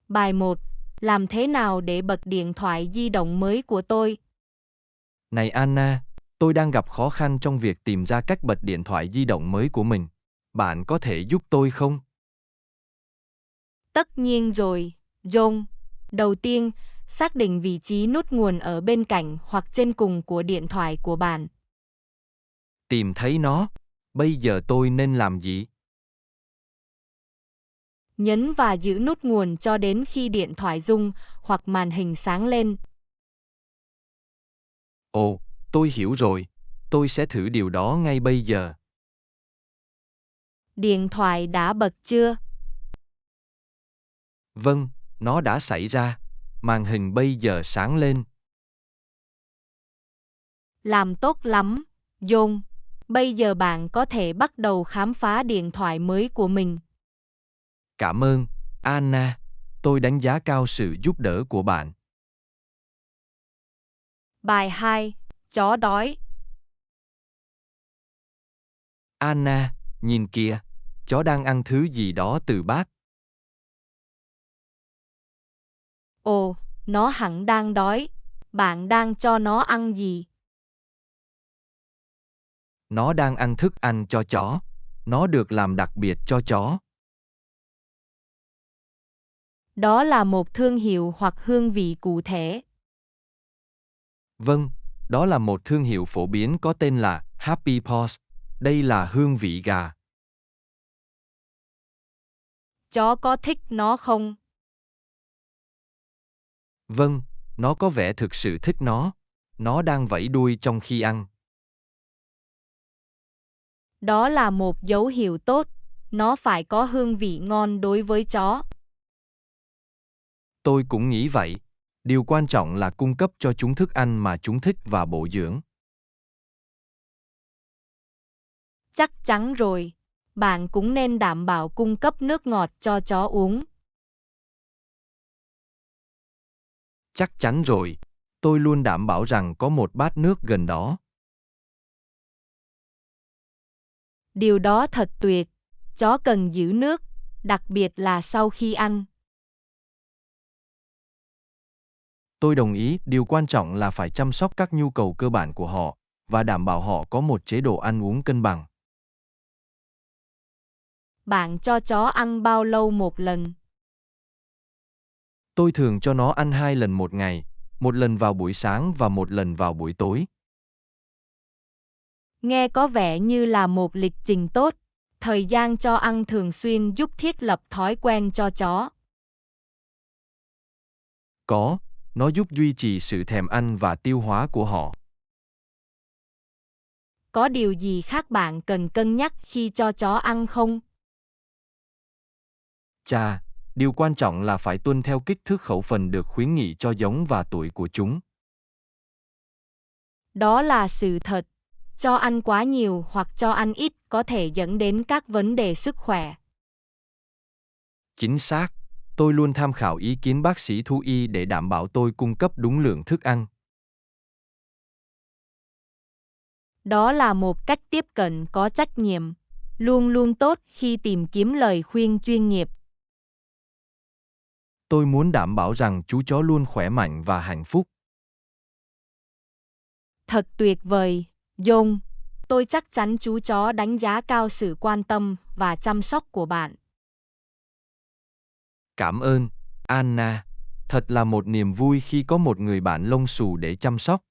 Bài 1. Làm thế nào để bật điện thoại di động mới của tôi? Này Anna, tôi đang gặp khó khăn trong việc tìm ra cách bật điện thoại di động mới của mình. Bạn có thể giúp tôi không? Tất nhiên rồi, John. Đầu tiên, xác định vị trí nút nguồn ở bên cạnh hoặc trên cùng của điện thoại của bạn. Tìm thấy nó. Bây giờ tôi nên làm gì? Nhấn và giữ nút nguồn cho đến khi điện thoại rung hoặc màn hình sáng lên. Ồ, tôi hiểu rồi. Tôi sẽ thử điều đó ngay bây giờ. Điện thoại đã bật chưa? Vâng, nó đã xảy ra. Màn hình bây giờ sáng lên. Làm tốt lắm, John. Bây giờ bạn có thể bắt đầu khám phá điện thoại mới của mình. Cảm ơn, Anna. Tôi đánh giá cao sự giúp đỡ của bạn. Bài 2. Chó đói. Anna, nhìn kìa, chó đang ăn thứ gì đó từ bát. Ồ, nó hẳn đang đói. Bạn đang cho nó ăn gì? Nó đang ăn thức ăn cho chó. Nó được làm đặc biệt cho chó. Đó là một thương hiệu hoặc hương vị cụ thể. Vâng, đó là một thương hiệu phổ biến có tên là Happy Paws. Đây là hương vị gà. Chó có thích nó không? Vâng, nó có vẻ thực sự thích nó. Nó đang vẫy đuôi trong khi ăn. Đó là một dấu hiệu tốt. Nó phải có hương vị ngon đối với chó. Tôi cũng nghĩ vậy. Điều quan trọng là cung cấp cho chúng thức ăn mà chúng thích và bổ dưỡng. Chắc chắn rồi. Bạn cũng nên đảm bảo cung cấp nước ngọt cho chó uống. Chắc chắn rồi. Tôi luôn đảm bảo rằng có một bát nước gần đó. Điều đó thật tuyệt. Chó cần giữ nước, đặc biệt là sau khi ăn. Tôi đồng ý, điều quan trọng là phải chăm sóc các nhu cầu cơ bản của họ và đảm bảo họ có một chế độ ăn uống cân bằng. Bạn cho chó ăn bao lâu một lần? Tôi thường cho nó ăn 2 lần một ngày, một lần vào buổi sáng và một lần vào buổi tối. Nghe có vẻ như là một lịch trình tốt. Thời gian cho ăn thường xuyên giúp thiết lập thói quen cho chó. Có, nó giúp duy trì sự thèm ăn và tiêu hóa của họ. Có điều gì khác bạn cần cân nhắc khi cho chó ăn không? Chà, điều quan trọng là phải tuân theo kích thước khẩu phần được khuyến nghị cho giống và tuổi của chúng. Đó là sự thật. Cho ăn quá nhiều hoặc cho ăn ít có thể dẫn đến các vấn đề sức khỏe. Chính xác, tôi luôn tham khảo ý kiến bác sĩ thú y để đảm bảo tôi cung cấp đúng lượng thức ăn. Đó là một cách tiếp cận có trách nhiệm, luôn luôn tốt khi tìm kiếm lời khuyên chuyên nghiệp. Tôi muốn đảm bảo rằng chú chó luôn khỏe mạnh và hạnh phúc. Thật tuyệt vời, John. Tôi chắc chắn chú chó đánh giá cao sự quan tâm và chăm sóc của bạn. Cảm ơn, Anna. Thật là một niềm vui khi có một người bạn lông xù để chăm sóc.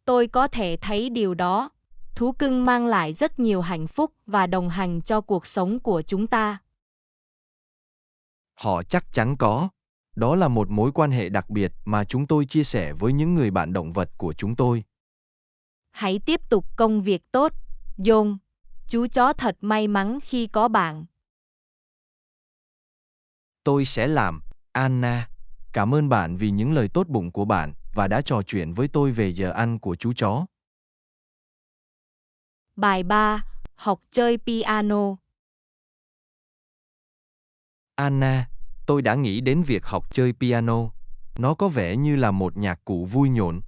Tôi có thể thấy điều đó. Thú cưng mang lại rất nhiều hạnh phúc và đồng hành cho cuộc sống của chúng ta. Họ chắc chắn có. Đó là một mối quan hệ đặc biệt mà chúng tôi chia sẻ với những người bạn động vật của chúng tôi. Hãy tiếp tục công việc tốt, John. Chú chó thật may mắn khi có bạn. Tôi sẽ làm, Anna. Cảm ơn bạn vì những lời tốt bụng của bạn và đã trò chuyện với tôi về giờ ăn của chú chó. Bài 3. Học chơi piano. Anna, tôi đã nghĩ đến việc học chơi piano. Nó có vẻ như là một nhạc cụ vui nhộn.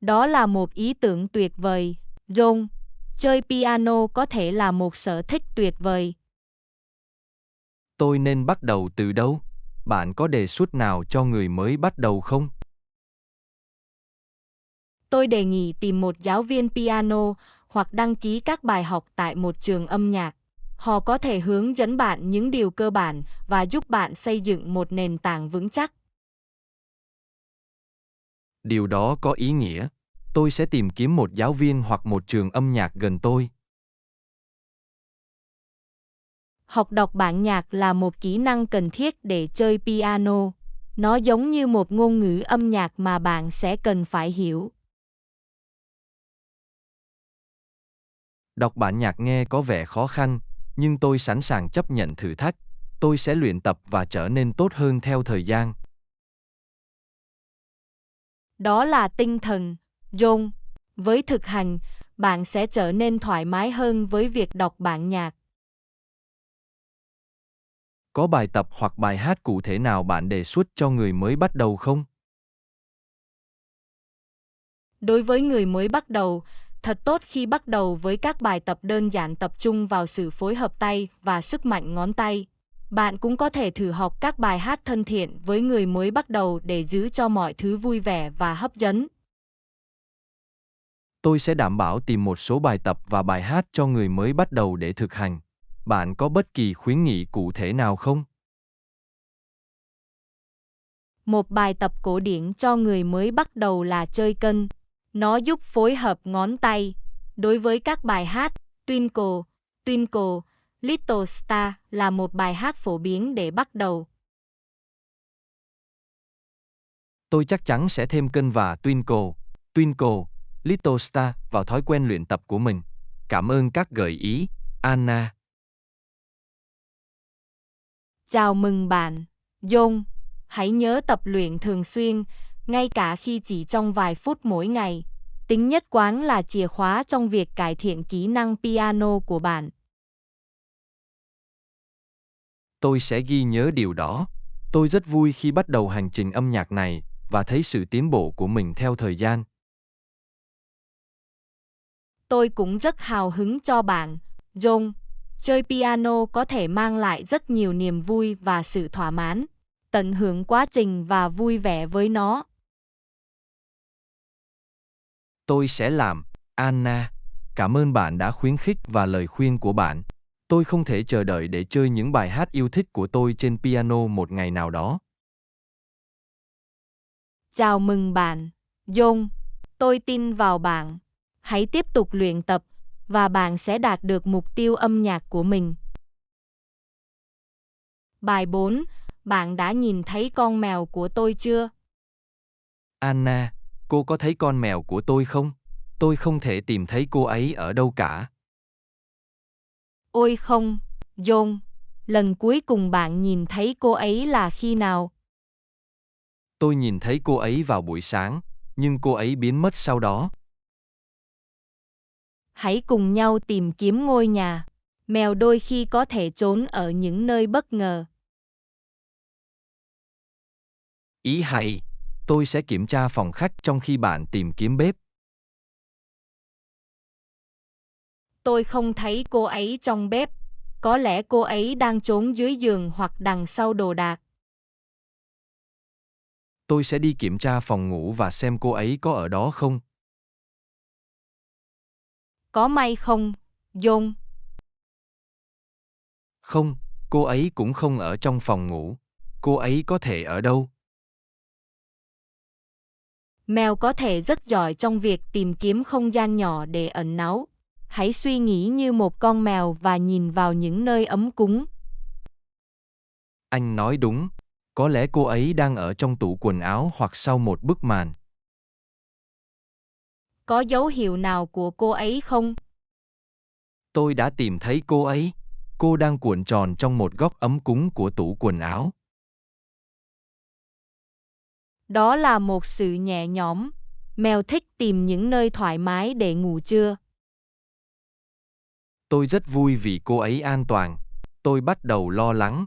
Đó là một ý tưởng tuyệt vời, John. Chơi piano có thể là một sở thích tuyệt vời. Tôi nên bắt đầu từ đâu? Bạn có đề xuất nào cho người mới bắt đầu không? Tôi đề nghị tìm một giáo viên piano hoặc đăng ký các bài học tại một trường âm nhạc. Họ có thể hướng dẫn bạn những điều cơ bản và giúp bạn xây dựng một nền tảng vững chắc. Điều đó có ý nghĩa. Tôi sẽ tìm kiếm một giáo viên hoặc một trường âm nhạc gần tôi. Học đọc bản nhạc là một kỹ năng cần thiết để chơi piano. Nó giống như một ngôn ngữ âm nhạc mà bạn sẽ cần phải hiểu. Đọc bản nhạc nghe có vẻ khó khăn, nhưng tôi sẵn sàng chấp nhận thử thách. Tôi sẽ luyện tập và trở nên tốt hơn theo thời gian. Đó là tinh thần, John. Với thực hành, bạn sẽ trở nên thoải mái hơn với việc đọc bản nhạc. Có bài tập hoặc bài hát cụ thể nào bạn đề xuất cho người mới bắt đầu không? Đối với người mới bắt đầu, thật tốt khi bắt đầu với các bài tập đơn giản tập trung vào sự phối hợp tay và sức mạnh ngón tay. Bạn cũng có thể thử học các bài hát thân thiện với người mới bắt đầu để giữ cho mọi thứ vui vẻ và hấp dẫn. Tôi sẽ đảm bảo tìm một số bài tập và bài hát cho người mới bắt đầu để thực hành. Bạn có bất kỳ khuyến nghị cụ thể nào không? Một bài tập cổ điển cho người mới bắt đầu là chơi cân. Nó giúp phối hợp ngón tay. Đối với các bài hát, Twinkle, Twinkle, Little Star là một bài hát phổ biến để bắt đầu. Tôi chắc chắn sẽ thêm cân và Twinkle, Twinkle, Little Star vào thói quen luyện tập của mình. Cảm ơn các gợi ý, Anna. Chào mừng bạn, John. Hãy nhớ tập luyện thường xuyên, ngay cả khi chỉ trong vài phút mỗi ngày. Tính nhất quán là chìa khóa trong việc cải thiện kỹ năng piano của bạn. Tôi sẽ ghi nhớ điều đó. Tôi rất vui khi bắt đầu hành trình âm nhạc này và thấy sự tiến bộ của mình theo thời gian. Tôi cũng rất hào hứng cho bạn, John. Chơi piano có thể mang lại rất nhiều niềm vui và sự thỏa mãn. Tận hưởng quá trình và vui vẻ với nó. Tôi sẽ làm, Anna. Cảm ơn bạn đã khuyến khích và lời khuyên của bạn. Tôi không thể chờ đợi để chơi những bài hát yêu thích của tôi trên piano một ngày nào đó. Chào mừng bạn, John. Tôi tin vào bạn. Hãy tiếp tục luyện tập, và bạn sẽ đạt được mục tiêu âm nhạc của mình. Bài 4. Bạn đã nhìn thấy con mèo của tôi chưa? Anna, cô có thấy con mèo của tôi không? Tôi không thể tìm thấy cô ấy ở đâu cả. Ôi không, John. Lần cuối cùng bạn nhìn thấy cô ấy là khi nào? Tôi nhìn thấy cô ấy vào buổi sáng, nhưng cô ấy biến mất sau đó. Hãy cùng nhau tìm kiếm ngôi nhà. Mèo đôi khi có thể trốn ở những nơi bất ngờ. Ý hay, tôi sẽ kiểm tra phòng khách trong khi bạn tìm kiếm bếp. Tôi không thấy cô ấy trong bếp. Có lẽ cô ấy đang trốn dưới giường hoặc đằng sau đồ đạc. Tôi sẽ đi kiểm tra phòng ngủ và xem cô ấy có ở đó không. Có may không, John? Không, cô ấy cũng không ở trong phòng ngủ. Cô ấy có thể ở đâu? Mèo có thể rất giỏi trong việc tìm kiếm không gian nhỏ để ẩn náu. Hãy suy nghĩ như một con mèo và nhìn vào những nơi ấm cúng. Anh nói đúng. Có lẽ cô ấy đang ở trong tủ quần áo hoặc sau một bức màn. Có dấu hiệu nào của cô ấy không? Tôi đã tìm thấy cô ấy. Cô đang cuộn tròn trong một góc ấm cúng của tủ quần áo. Đó là một sự nhẹ nhõm. Mèo thích tìm những nơi thoải mái để ngủ trưa. Tôi rất vui vì cô ấy an toàn. Tôi bắt đầu lo lắng.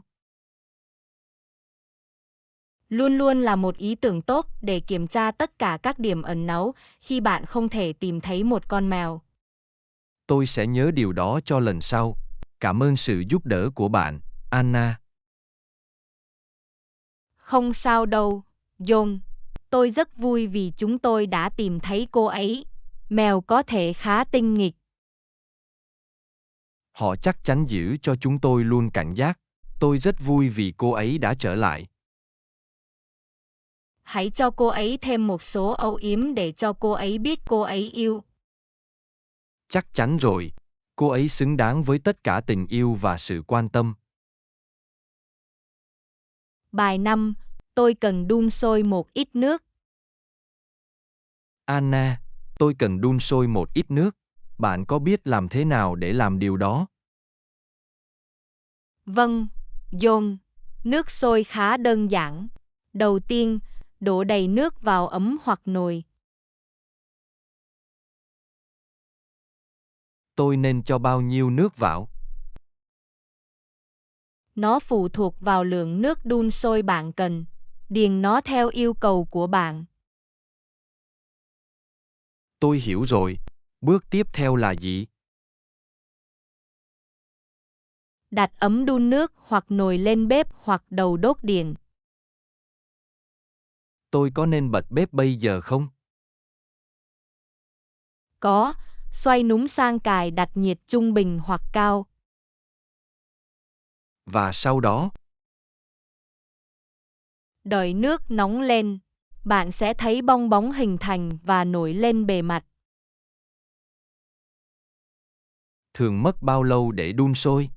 Luôn luôn là một ý tưởng tốt để kiểm tra tất cả các điểm ẩn náu khi bạn không thể tìm thấy một con mèo. Tôi sẽ nhớ điều đó cho lần sau. Cảm ơn sự giúp đỡ của bạn, Anna. Không sao đâu, John. Tôi rất vui vì chúng tôi đã tìm thấy cô ấy. Mèo có thể khá tinh nghịch. Họ chắc chắn giữ cho chúng tôi luôn cảnh giác. Tôi rất vui vì cô ấy đã trở lại. Hãy cho cô ấy thêm một số âu yếm để cho cô ấy biết cô ấy yêu. Chắc chắn rồi. Cô ấy xứng đáng với tất cả tình yêu và sự quan tâm. Bài 5. Tôi cần đun sôi một ít nước. Anna, tôi cần đun sôi một ít nước. Bạn có biết làm thế nào để làm điều đó? Vâng, John. Nước sôi khá đơn giản. Đầu tiên, đổ đầy nước vào ấm hoặc nồi. Tôi nên cho bao nhiêu nước vào? Nó phụ thuộc vào lượng nước đun sôi bạn cần. Điền nó theo yêu cầu của bạn. Tôi hiểu rồi. Bước tiếp theo là gì? Đặt ấm đun nước hoặc nồi lên bếp hoặc đầu đốt điện. Tôi có nên bật bếp bây giờ không? Có, xoay núm sang cài đặt nhiệt trung bình hoặc cao. Và sau đó, Đợi nước nóng lên. Bạn sẽ thấy bong bóng hình thành và nổi lên bề mặt. thường mất bao lâu để đun sôi?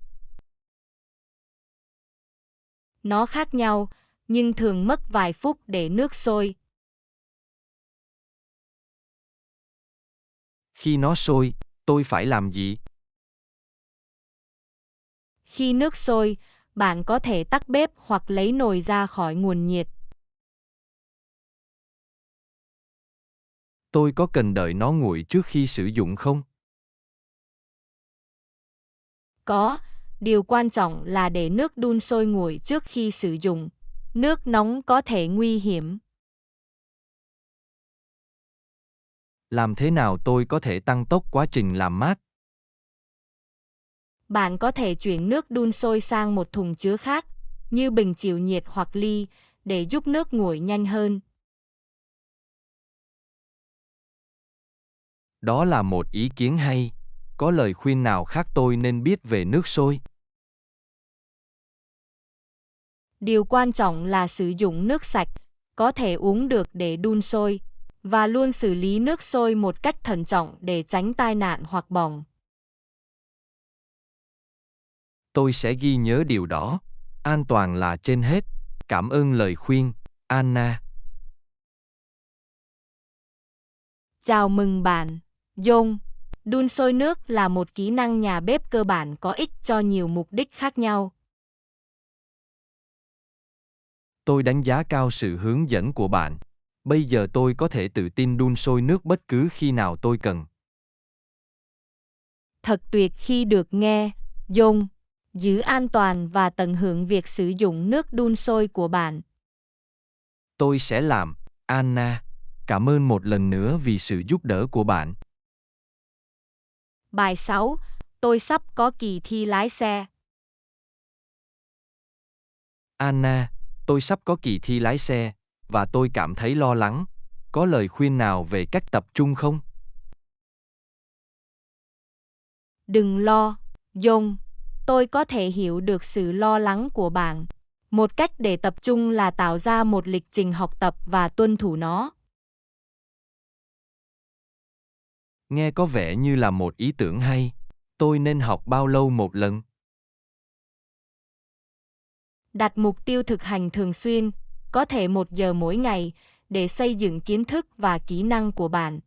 Nó khác nhau, nhưng thường mất vài phút để nước sôi. Khi nó sôi, tôi phải làm gì? Khi nước sôi, bạn có thể tắt bếp hoặc lấy nồi ra khỏi nguồn nhiệt. Tôi có cần đợi nó nguội trước khi sử dụng không? Có, điều quan trọng là để nước đun sôi nguội trước khi sử dụng. Nước nóng có thể nguy hiểm. Làm thế nào tôi có thể tăng tốc quá trình làm mát? Bạn có thể chuyển nước đun sôi sang một thùng chứa khác, như bình chịu nhiệt hoặc ly, để giúp nước nguội nhanh hơn. Đó là một ý kiến hay. Có lời khuyên nào khác tôi nên biết về nước sôi? Điều quan trọng là sử dụng nước sạch, có thể uống được để đun sôi, và luôn xử lý nước sôi một cách thận trọng để tránh tai nạn hoặc bỏng. Tôi sẽ ghi nhớ điều đó. An toàn là trên hết. Cảm ơn lời khuyên, Anna. Chào mừng bạn, John. Đun sôi nước là một kỹ năng nhà bếp cơ bản có ích cho nhiều mục đích khác nhau. Tôi đánh giá cao sự hướng dẫn của bạn. Bây giờ tôi có thể tự tin đun sôi nước bất cứ khi nào tôi cần. Thật tuyệt khi được nghe, John. Giữ an toàn và tận hưởng việc sử dụng nước đun sôi của bạn. Tôi sẽ làm, Anna. Cảm ơn một lần nữa vì sự giúp đỡ của bạn. Bài 6. Tôi sắp có kỳ thi lái xe. Anna, tôi sắp có kỳ thi lái xe, và tôi cảm thấy lo lắng. Có lời khuyên nào về cách tập trung không? Đừng lo, John. Tôi có thể hiểu được sự lo lắng của bạn. Một cách để tập trung là tạo ra một lịch trình học tập và tuân thủ nó. Nghe có vẻ như là một ý tưởng hay. Tôi nên học bao lâu một lần? Đặt mục tiêu thực hành thường xuyên, có thể 1 giờ mỗi ngày, để xây dựng kiến thức và kỹ năng của bạn.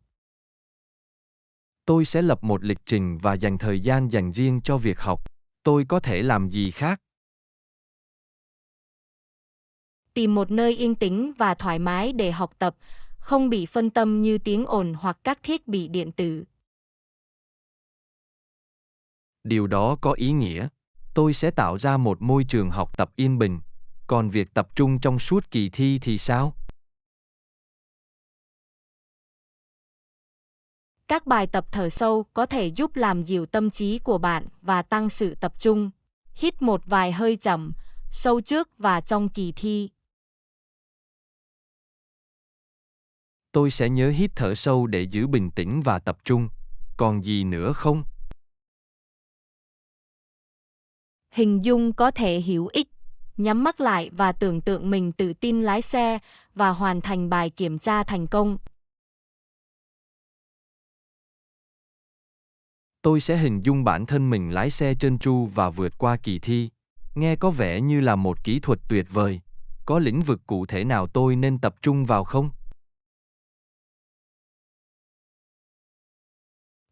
Tôi sẽ lập một lịch trình và dành thời gian dành riêng cho việc học. Tôi có thể làm gì khác? Tìm một nơi yên tĩnh và thoải mái để học tập, không bị phân tâm như tiếng ồn hoặc các thiết bị điện tử. Điều đó có ý nghĩa. Tôi sẽ tạo ra một môi trường học tập yên bình. Còn việc tập trung trong suốt kỳ thi thì sao? Các bài tập thở sâu có thể giúp làm dịu tâm trí của bạn và tăng sự tập trung. Hít một vài hơi chậm, sâu trước và trong kỳ thi. Tôi sẽ nhớ hít thở sâu để giữ bình tĩnh và tập trung. Còn gì nữa không? Hình dung có thể hữu ích. Nhắm mắt lại và tưởng tượng mình tự tin lái xe và hoàn thành bài kiểm tra thành công. Tôi sẽ hình dung bản thân mình lái xe trơn tru và vượt qua kỳ thi. Nghe có vẻ như là một kỹ thuật tuyệt vời. Có lĩnh vực cụ thể nào tôi nên tập trung vào không?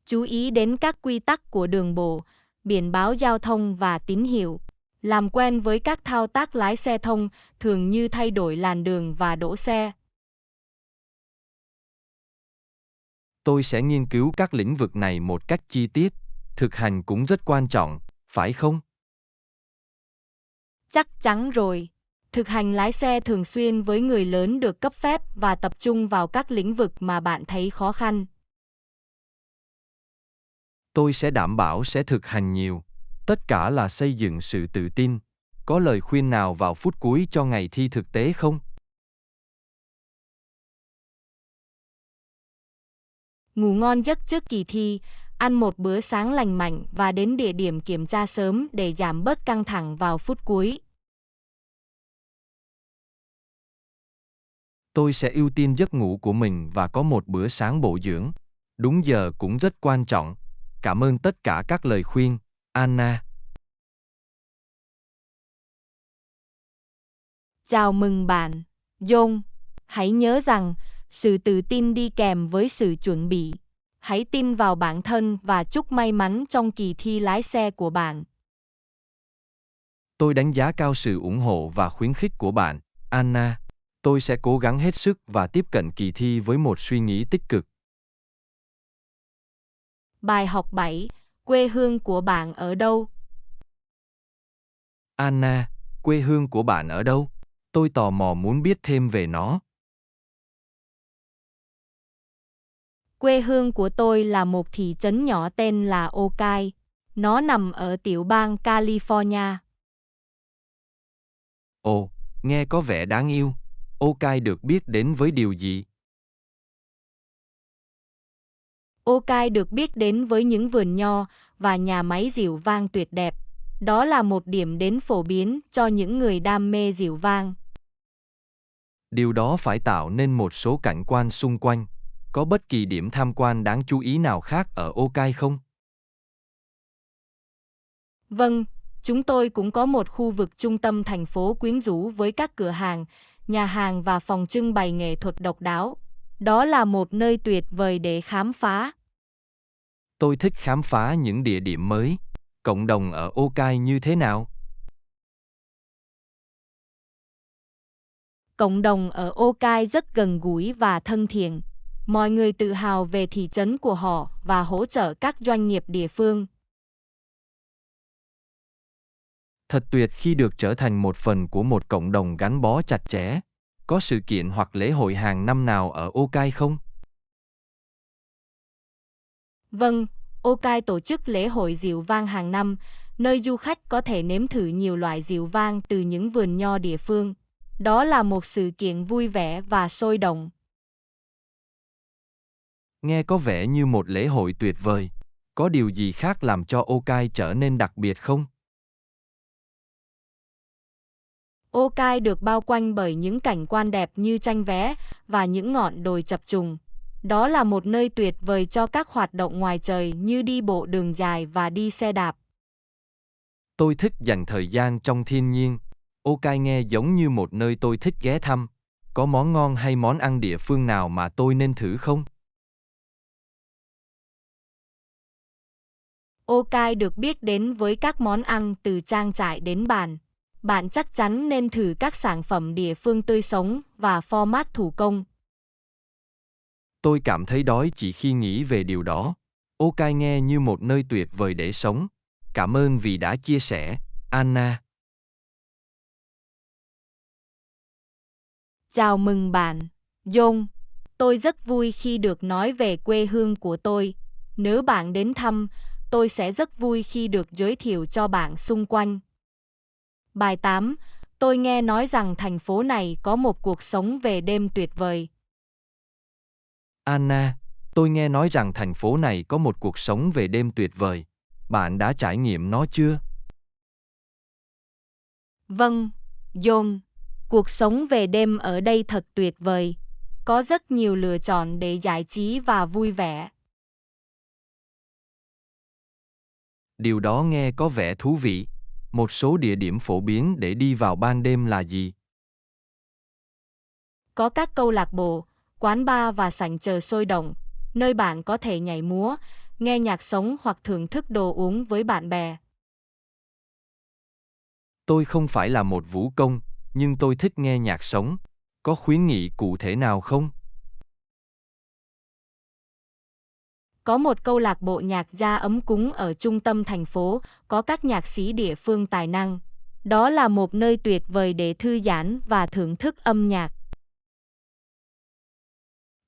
Chú ý đến các quy tắc của đường bộ, biển báo giao thông và tín hiệu. Làm quen với các thao tác lái xe thông, thường như thay đổi làn đường và đỗ xe. Tôi sẽ nghiên cứu các lĩnh vực này một cách chi tiết. Thực hành cũng rất quan trọng, phải không? Chắc chắn rồi. Thực hành lái xe thường xuyên với người lớn được cấp phép và tập trung vào các lĩnh vực mà bạn thấy khó khăn. Tôi sẽ đảm bảo sẽ thực hành nhiều. Tất cả là xây dựng sự tự tin. Có lời khuyên nào vào phút cuối cho ngày thi thực tế không? Ngủ ngon giấc trước kỳ thi, ăn một bữa sáng lành mạnh và đến địa điểm kiểm tra sớm để giảm bớt căng thẳng vào phút cuối. Tôi sẽ ưu tiên giấc ngủ của mình và có một bữa sáng bổ dưỡng. Đúng giờ cũng rất quan trọng. Cảm ơn tất cả các lời khuyên, Anna. Chào mừng bạn, John. Hãy nhớ rằng, sự tự tin đi kèm với sự chuẩn bị. Hãy tin vào bản thân và chúc may mắn trong kỳ thi lái xe của bạn. Tôi đánh giá cao sự ủng hộ và khuyến khích của bạn, Anna. Tôi sẽ cố gắng hết sức và tiếp cận kỳ thi với một suy nghĩ tích cực. Bài học 7. Quê hương của bạn ở đâu? Anna, quê hương của bạn ở đâu? Tôi tò mò muốn biết thêm về nó. Quê hương của tôi là một thị trấn nhỏ tên là Okai. Nó nằm ở tiểu bang California. Ồ, nghe có vẻ đáng yêu. Okai được biết đến với điều gì? Okai được biết đến với những vườn nho và nhà máy rượu vang tuyệt đẹp. Đó là một điểm đến phổ biến cho những người đam mê rượu vang. Điều đó phải tạo nên một số cảnh quan xung quanh. Có bất kỳ điểm tham quan đáng chú ý nào khác ở Okai không? Vâng, chúng tôi cũng có một khu vực trung tâm thành phố quyến rũ với các cửa hàng, nhà hàng và phòng trưng bày nghệ thuật độc đáo. Đó là một nơi tuyệt vời để khám phá. Tôi thích khám phá những địa điểm mới. Cộng đồng ở Okai như thế nào? Cộng đồng ở Okai rất gần gũi và thân thiện. Mọi người tự hào về thị trấn của họ và hỗ trợ các doanh nghiệp địa phương. Thật tuyệt khi được trở thành một phần của một cộng đồng gắn bó chặt chẽ. Có sự kiện hoặc lễ hội hàng năm nào ở Okai không? Vâng, Okai tổ chức lễ hội rượu vang hàng năm, nơi du khách có thể nếm thử nhiều loại rượu vang từ những vườn nho địa phương. Đó là một sự kiện vui vẻ và sôi động. Nghe có vẻ như một lễ hội tuyệt vời. Có điều gì khác làm cho Okai trở nên đặc biệt không? Okai được bao quanh bởi những cảnh quan đẹp như tranh vẽ và những ngọn đồi chập trùng. Đó là một nơi tuyệt vời cho các hoạt động ngoài trời như đi bộ đường dài và đi xe đạp. Tôi thích dành thời gian trong thiên nhiên. Okai nghe giống như một nơi tôi thích ghé thăm. Có món ngon hay món ăn địa phương nào mà tôi nên thử không? Okai được biết đến với các món ăn từ trang trại đến bàn. Bạn chắc chắn nên thử các sản phẩm địa phương tươi sống và format thủ công. Tôi cảm thấy đói chỉ khi nghĩ về điều đó. Okai nghe như một nơi tuyệt vời để sống. Cảm ơn vì đã chia sẻ, Anna. Chào mừng bạn, John. Tôi rất vui khi được nói về quê hương của tôi. Nếu bạn đến thăm, tôi sẽ rất vui khi được giới thiệu cho bạn xung quanh. Bài 8. Tôi nghe nói rằng thành phố này có một cuộc sống về đêm tuyệt vời. Anna, tôi nghe nói rằng thành phố này có một cuộc sống về đêm tuyệt vời. Bạn đã trải nghiệm nó chưa? Vâng, John. Cuộc sống về đêm ở đây thật tuyệt vời. Có rất nhiều lựa chọn để giải trí và vui vẻ. Điều đó nghe có vẻ thú vị. Một số địa điểm phổ biến để đi vào ban đêm là gì? Có các câu lạc bộ, quán bar và sảnh chờ sôi động, nơi bạn có thể nhảy múa, nghe nhạc sống hoặc thưởng thức đồ uống với bạn bè. Tôi không phải là một vũ công, nhưng tôi thích nghe nhạc sống. Có khuyến nghị cụ thể nào không? Có một câu lạc bộ nhạc gia ấm cúng ở trung tâm thành phố, có các nhạc sĩ địa phương tài năng. Đó là một nơi tuyệt vời để thư giãn và thưởng thức âm nhạc.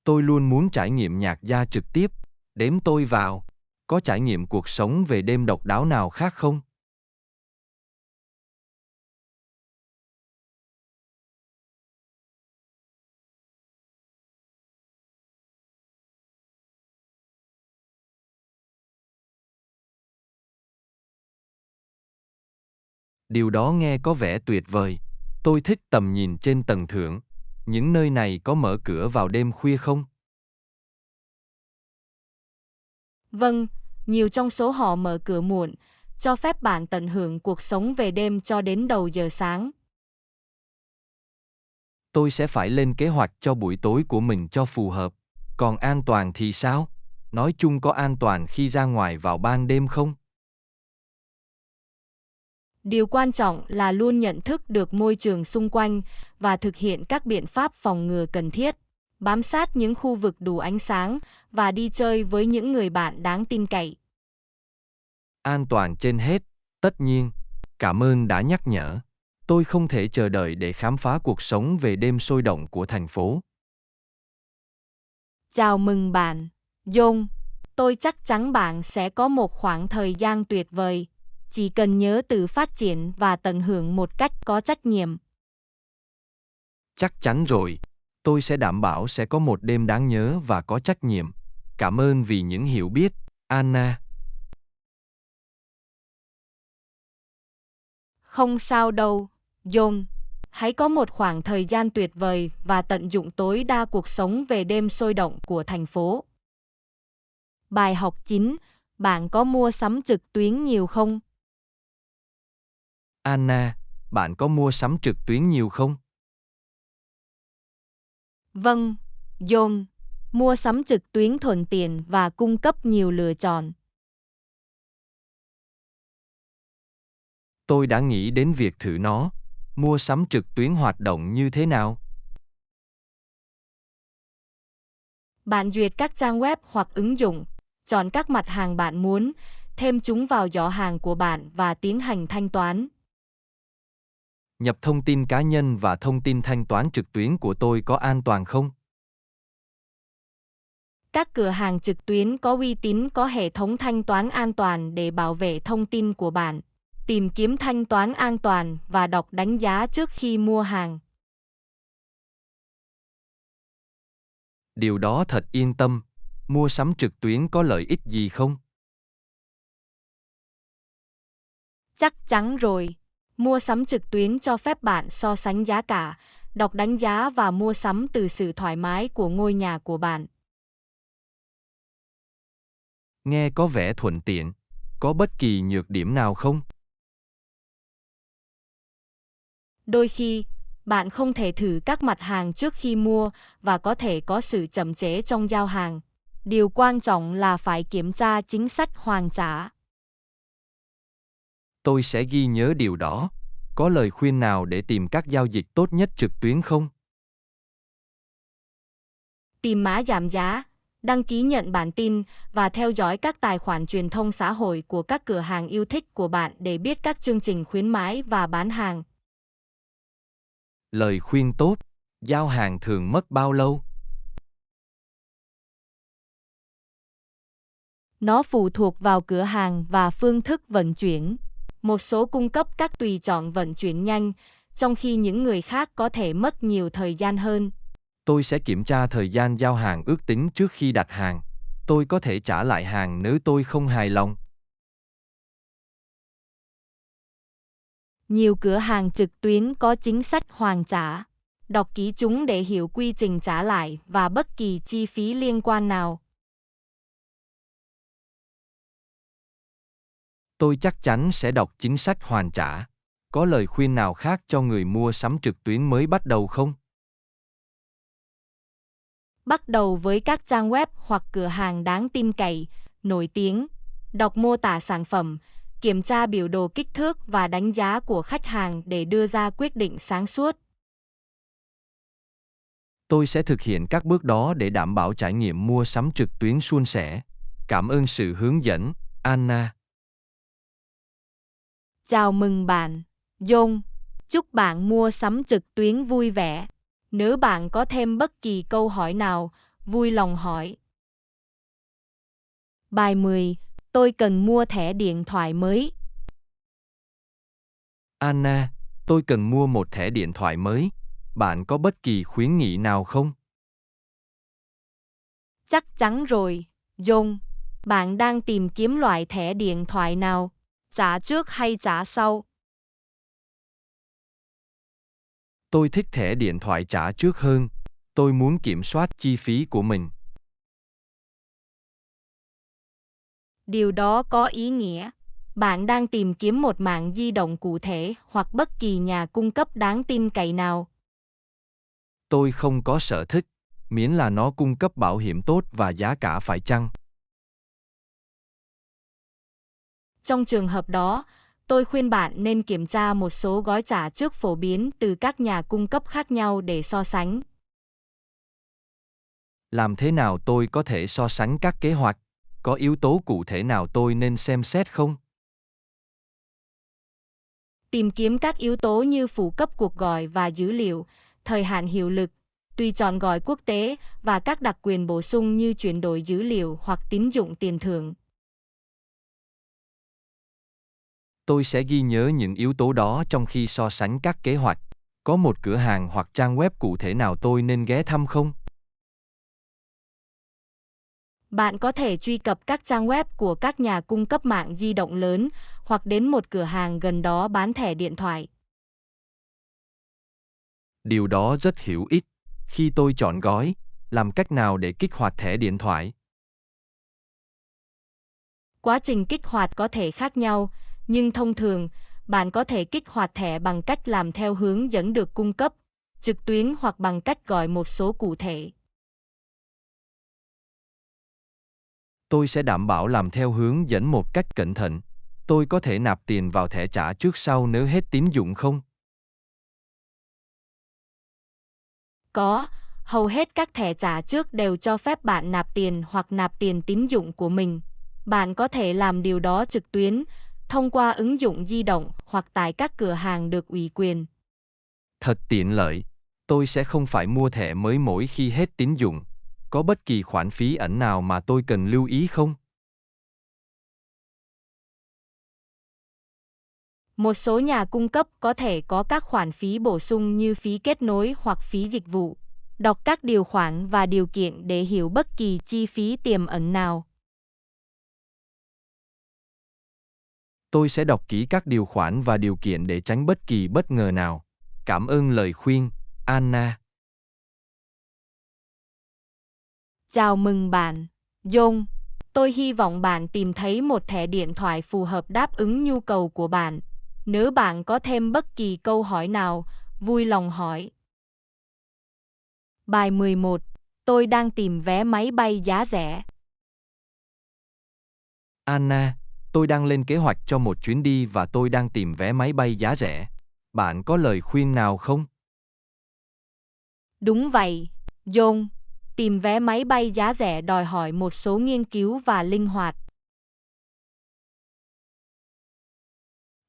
Tôi luôn muốn trải nghiệm nhạc gia trực tiếp. Đếm tôi vào. Có trải nghiệm cuộc sống về đêm độc đáo nào khác không? Điều đó nghe có vẻ tuyệt vời. Tôi thích tầm nhìn trên tầng thượng. Những nơi này có mở cửa vào đêm khuya không? Vâng, nhiều trong số họ mở cửa muộn, cho phép bạn tận hưởng cuộc sống về đêm cho đến đầu giờ sáng. Tôi sẽ phải lên kế hoạch cho buổi tối của mình cho phù hợp. Còn an toàn thì sao? Nói chung có an toàn khi ra ngoài vào ban đêm không? Điều quan trọng là luôn nhận thức được môi trường xung quanh và thực hiện các biện pháp phòng ngừa cần thiết. Bám sát những khu vực đủ ánh sáng và đi chơi với những người bạn đáng tin cậy. An toàn trên hết, tất nhiên. Cảm ơn đã nhắc nhở. Tôi không thể chờ đợi để khám phá cuộc sống về đêm sôi động của thành phố. Chào mừng bạn, John. Tôi chắc chắn bạn sẽ có một khoảng thời gian tuyệt vời. Chỉ cần nhớ tự phát triển và tận hưởng một cách có trách nhiệm. Chắc chắn rồi. Tôi sẽ đảm bảo sẽ có một đêm đáng nhớ và có trách nhiệm. Cảm ơn vì những hiểu biết, Anna. Không sao đâu, John. Hãy có một khoảng thời gian tuyệt vời và tận dụng tối đa cuộc sống về đêm sôi động của thành phố. Bài học 9. Bạn có mua sắm trực tuyến nhiều không? Anna, bạn có mua sắm trực tuyến nhiều không? Vâng, John. Mua sắm trực tuyến thuận tiện và cung cấp nhiều lựa chọn. Tôi đã nghĩ đến việc thử nó. Mua sắm trực tuyến hoạt động như thế nào? Bạn duyệt các trang web hoặc ứng dụng, chọn các mặt hàng bạn muốn, thêm chúng vào giỏ hàng của bạn và tiến hành thanh toán. Nhập thông tin cá nhân và thông tin thanh toán trực tuyến của tôi có an toàn không? Các cửa hàng trực tuyến có uy tín có hệ thống thanh toán an toàn để bảo vệ thông tin của bạn. Tìm kiếm thanh toán an toàn và đọc đánh giá trước khi mua hàng. Điều đó thật yên tâm. Mua sắm trực tuyến có lợi ích gì không? Chắc chắn rồi. Mua sắm trực tuyến cho phép bạn so sánh giá cả, đọc đánh giá và mua sắm từ sự thoải mái của ngôi nhà của bạn. Nghe có vẻ thuận tiện. Có bất kỳ nhược điểm nào không? Đôi khi, bạn không thể thử các mặt hàng trước khi mua và có thể có sự chậm trễ trong giao hàng. Điều quan trọng là phải kiểm tra chính sách hoàn trả. Tôi sẽ ghi nhớ điều đó. Có lời khuyên nào để tìm các giao dịch tốt nhất trực tuyến không? Tìm mã giảm giá, đăng ký nhận bản tin và theo dõi các tài khoản truyền thông xã hội của các cửa hàng yêu thích của bạn để biết các chương trình khuyến mãi và bán hàng. Lời khuyên tốt. Giao hàng thường mất bao lâu? Nó phụ thuộc vào cửa hàng và phương thức vận chuyển. Một số cung cấp các tùy chọn vận chuyển nhanh, trong khi những người khác có thể mất nhiều thời gian hơn. Tôi sẽ kiểm tra thời gian giao hàng ước tính trước khi đặt hàng. Tôi có thể trả lại hàng nếu tôi không hài lòng. Nhiều cửa hàng trực tuyến có chính sách hoàn trả. Đọc kỹ chúng để hiểu quy trình trả lại và bất kỳ chi phí liên quan nào. Tôi chắc chắn sẽ đọc chính sách hoàn trả. Có lời khuyên nào khác cho người mua sắm trực tuyến mới bắt đầu không? Bắt đầu với các trang web hoặc cửa hàng đáng tin cậy, nổi tiếng. Đọc mô tả sản phẩm, kiểm tra biểu đồ kích thước và đánh giá của khách hàng để đưa ra quyết định sáng suốt. Tôi sẽ thực hiện các bước đó để đảm bảo trải nghiệm mua sắm trực tuyến suôn sẻ. Cảm ơn sự hướng dẫn, Anna. Chào mừng bạn, John. Chúc bạn mua sắm trực tuyến vui vẻ. Nếu bạn có thêm bất kỳ câu hỏi nào, vui lòng hỏi. Bài 10. Tôi cần mua thẻ điện thoại mới. Anna, tôi cần mua một thẻ điện thoại mới. Bạn có bất kỳ khuyến nghị nào không? Chắc chắn rồi, John. Bạn đang tìm kiếm loại thẻ điện thoại nào? Trả trước hay trả sau? Tôi thích thẻ điện thoại trả trước hơn. Tôi muốn kiểm soát chi phí của mình. Điều đó có ý nghĩa. Bạn đang tìm kiếm một mạng di động cụ thể hoặc bất kỳ nhà cung cấp đáng tin cậy nào. Tôi không có sở thích, miễn là nó cung cấp bảo hiểm tốt và giá cả phải chăng. Trong trường hợp đó, tôi khuyên bạn nên kiểm tra một số gói trả trước phổ biến từ các nhà cung cấp khác nhau để so sánh. Làm thế nào tôi có thể so sánh các kế hoạch? Có yếu tố cụ thể nào tôi nên xem xét không? Tìm kiếm các yếu tố như phụ cấp cuộc gọi và dữ liệu, thời hạn hiệu lực, tùy chọn gọi quốc tế và các đặc quyền bổ sung như chuyển đổi dữ liệu hoặc tín dụng tiền thưởng. Tôi sẽ ghi nhớ những yếu tố đó trong khi so sánh các kế hoạch. Có một cửa hàng hoặc trang web cụ thể nào tôi nên ghé thăm không? Bạn có thể truy cập các trang web của các nhà cung cấp mạng di động lớn hoặc đến một cửa hàng gần đó bán thẻ điện thoại. Điều đó rất hữu ích. Khi tôi chọn gói, làm cách nào để kích hoạt thẻ điện thoại? Quá trình kích hoạt có thể khác nhau, nhưng thông thường, bạn có thể kích hoạt thẻ bằng cách làm theo hướng dẫn được cung cấp, trực tuyến hoặc bằng cách gọi một số cụ thể. Tôi sẽ đảm bảo làm theo hướng dẫn một cách cẩn thận. Tôi có thể nạp tiền vào thẻ trả trước sau nếu hết tín dụng không? Có, hầu hết các thẻ trả trước đều cho phép bạn nạp tiền hoặc nạp tiền tín dụng của mình. Bạn có thể làm điều đó trực tuyến, thông qua ứng dụng di động hoặc tại các cửa hàng được ủy quyền. Thật tiện lợi. Tôi sẽ không phải mua thẻ mới mỗi khi hết tín dụng. Có bất kỳ khoản phí ẩn nào mà tôi cần lưu ý không? Một số nhà cung cấp có thể có các khoản phí bổ sung như phí kết nối hoặc phí dịch vụ. Đọc các điều khoản và điều kiện để hiểu bất kỳ chi phí tiềm ẩn nào. Tôi sẽ đọc kỹ các điều khoản và điều kiện để tránh bất kỳ bất ngờ nào. Cảm ơn lời khuyên, Anna. Chào mừng bạn, John. Tôi hy vọng bạn tìm thấy một thẻ điện thoại phù hợp đáp ứng nhu cầu của bạn. Nếu bạn có thêm bất kỳ câu hỏi nào, vui lòng hỏi. Bài 11. Tôi đang tìm vé máy bay giá rẻ. Anna, tôi đang lên kế hoạch cho một chuyến đi và tôi đang tìm vé máy bay giá rẻ. Bạn có lời khuyên nào không? Đúng vậy, John. Tìm vé máy bay giá rẻ đòi hỏi một số nghiên cứu và linh hoạt.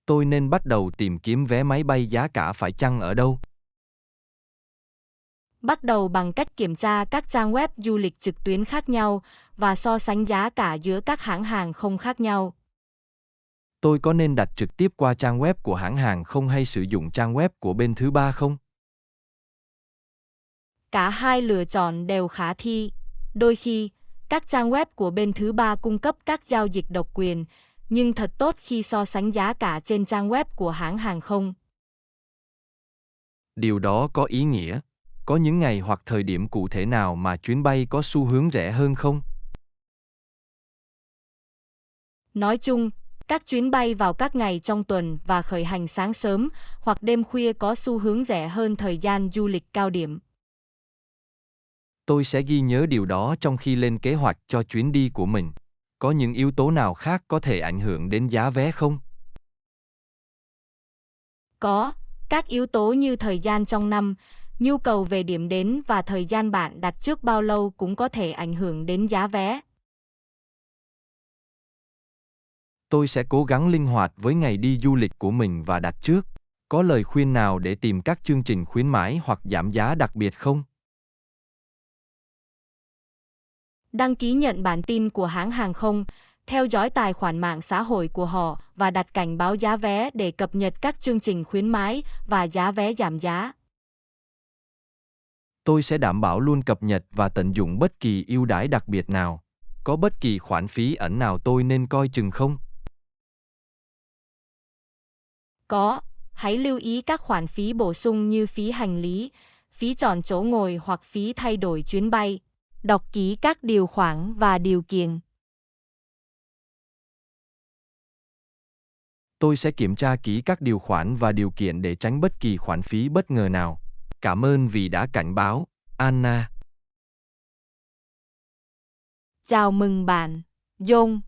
Tôi nên bắt đầu tìm kiếm vé máy bay giá cả phải chăng ở đâu? Bắt đầu bằng cách kiểm tra các trang web du lịch trực tuyến khác nhau và so sánh giá cả giữa các hãng hàng không khác nhau. Tôi có nên đặt trực tiếp qua trang web của hãng hàng không hay sử dụng trang web của bên thứ ba không? Cả hai lựa chọn đều khả thi. Đôi khi, các trang web của bên thứ ba cung cấp các giao dịch độc quyền, nhưng thật tốt khi so sánh giá cả trên trang web của hãng hàng không. Điều đó có ý nghĩa. Có những ngày hoặc thời điểm cụ thể nào mà chuyến bay có xu hướng rẻ hơn không? Nói chung, các chuyến bay vào các ngày trong tuần và khởi hành sáng sớm hoặc đêm khuya có xu hướng rẻ hơn thời gian du lịch cao điểm. Tôi sẽ ghi nhớ điều đó trong khi lên kế hoạch cho chuyến đi của mình. Có những yếu tố nào khác có thể ảnh hưởng đến giá vé không? Có, các yếu tố như thời gian trong năm, nhu cầu về điểm đến và thời gian bạn đặt trước bao lâu cũng có thể ảnh hưởng đến giá vé. Tôi sẽ cố gắng linh hoạt với ngày đi du lịch của mình và đặt trước. Có lời khuyên nào để tìm các chương trình khuyến mãi hoặc giảm giá đặc biệt không? Đăng ký nhận bản tin của hãng hàng không, theo dõi tài khoản mạng xã hội của họ và đặt cảnh báo giá vé để cập nhật các chương trình khuyến mãi và giá vé giảm giá. Tôi sẽ đảm bảo luôn cập nhật và tận dụng bất kỳ ưu đãi đặc biệt nào. Có bất kỳ khoản phí ẩn nào tôi nên coi chừng không? Có, hãy lưu ý các khoản phí bổ sung như phí hành lý, phí chọn chỗ ngồi hoặc phí thay đổi chuyến bay. Đọc kỹ các điều khoản và điều kiện. Tôi sẽ kiểm tra kỹ các điều khoản và điều kiện để tránh bất kỳ khoản phí bất ngờ nào. Cảm ơn vì đã cảnh báo, Anna. Chào mừng bạn, John.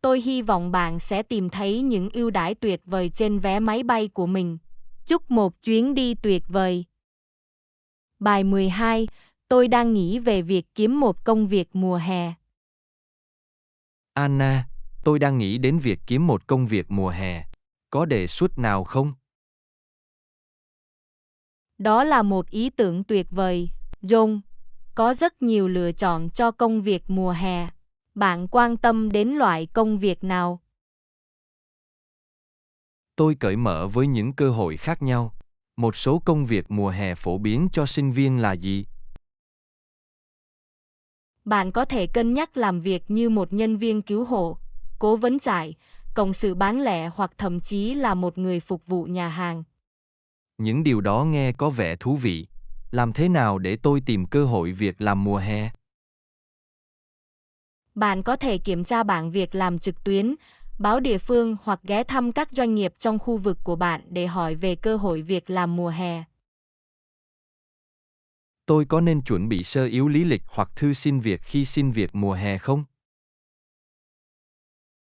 Tôi hy vọng bạn sẽ tìm thấy những ưu đãi tuyệt vời trên vé máy bay của mình. Chúc một chuyến đi tuyệt vời. Bài 12. Tôi đang nghĩ về việc kiếm một công việc mùa hè. Anna, tôi đang nghĩ đến việc kiếm một công việc mùa hè. Có đề xuất nào không? Đó là một ý tưởng tuyệt vời, John. Có rất nhiều lựa chọn cho công việc mùa hè. Bạn quan tâm đến loại công việc nào? Tôi cởi mở với những cơ hội khác nhau. Một số công việc mùa hè phổ biến cho sinh viên là gì? Bạn có thể cân nhắc làm việc như một nhân viên cứu hộ, cố vấn trại, cộng sự bán lẻ hoặc thậm chí là một người phục vụ nhà hàng. Những điều đó nghe có vẻ thú vị. Làm thế nào để tôi tìm cơ hội việc làm mùa hè? Bạn có thể kiểm tra bảng việc làm trực tuyến, báo địa phương hoặc ghé thăm các doanh nghiệp trong khu vực của bạn để hỏi về cơ hội việc làm mùa hè. Tôi có nên chuẩn bị sơ yếu lý lịch hoặc thư xin việc khi xin việc mùa hè không?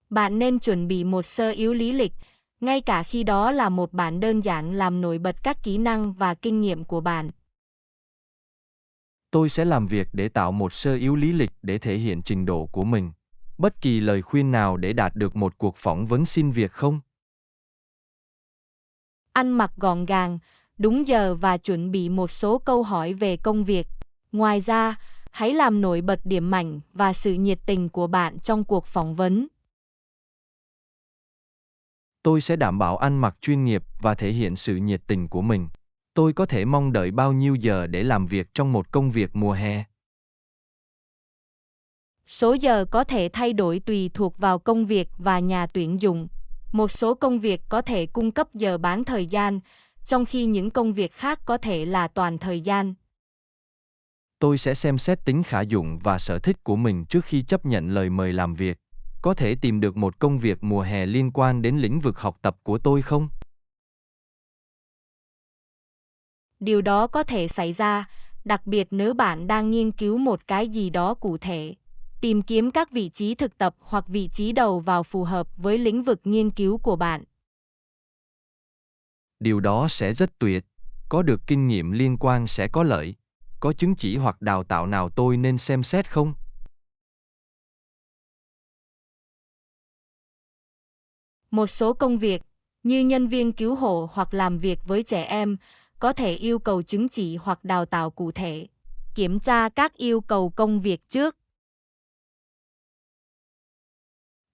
Bạn nên chuẩn bị một sơ yếu lý lịch, ngay cả khi đó là một bản đơn giản làm nổi bật các kỹ năng và kinh nghiệm của bạn. Tôi sẽ làm việc để tạo một sơ yếu lý lịch để thể hiện trình độ của mình. Bất kỳ lời khuyên nào để đạt được một cuộc phỏng vấn xin việc không? Ăn mặc gọn gàng, đúng giờ và chuẩn bị một số câu hỏi về công việc. Ngoài ra, hãy làm nổi bật điểm mạnh và sự nhiệt tình của bạn trong cuộc phỏng vấn. Tôi sẽ đảm bảo ăn mặc chuyên nghiệp và thể hiện sự nhiệt tình của mình. Tôi có thể mong đợi bao nhiêu giờ để làm việc trong một công việc mùa hè? Số giờ có thể thay đổi tùy thuộc vào công việc và nhà tuyển dụng. Một số công việc có thể cung cấp giờ bán thời gian, trong khi những công việc khác có thể là toàn thời gian. Tôi sẽ xem xét tính khả dụng và sở thích của mình trước khi chấp nhận lời mời làm việc. Có thể tìm được một công việc mùa hè liên quan đến lĩnh vực học tập của tôi không? Điều đó có thể xảy ra, đặc biệt nếu bạn đang nghiên cứu một cái gì đó cụ thể. Tìm kiếm các vị trí thực tập hoặc vị trí đầu vào phù hợp với lĩnh vực nghiên cứu của bạn. Điều đó sẽ rất tuyệt. Có được kinh nghiệm liên quan sẽ có lợi. Có chứng chỉ hoặc đào tạo nào tôi nên xem xét không? Một số công việc, như nhân viên cứu hộ hoặc làm việc với trẻ em, có thể yêu cầu chứng chỉ hoặc đào tạo cụ thể. Kiểm tra các yêu cầu công việc trước.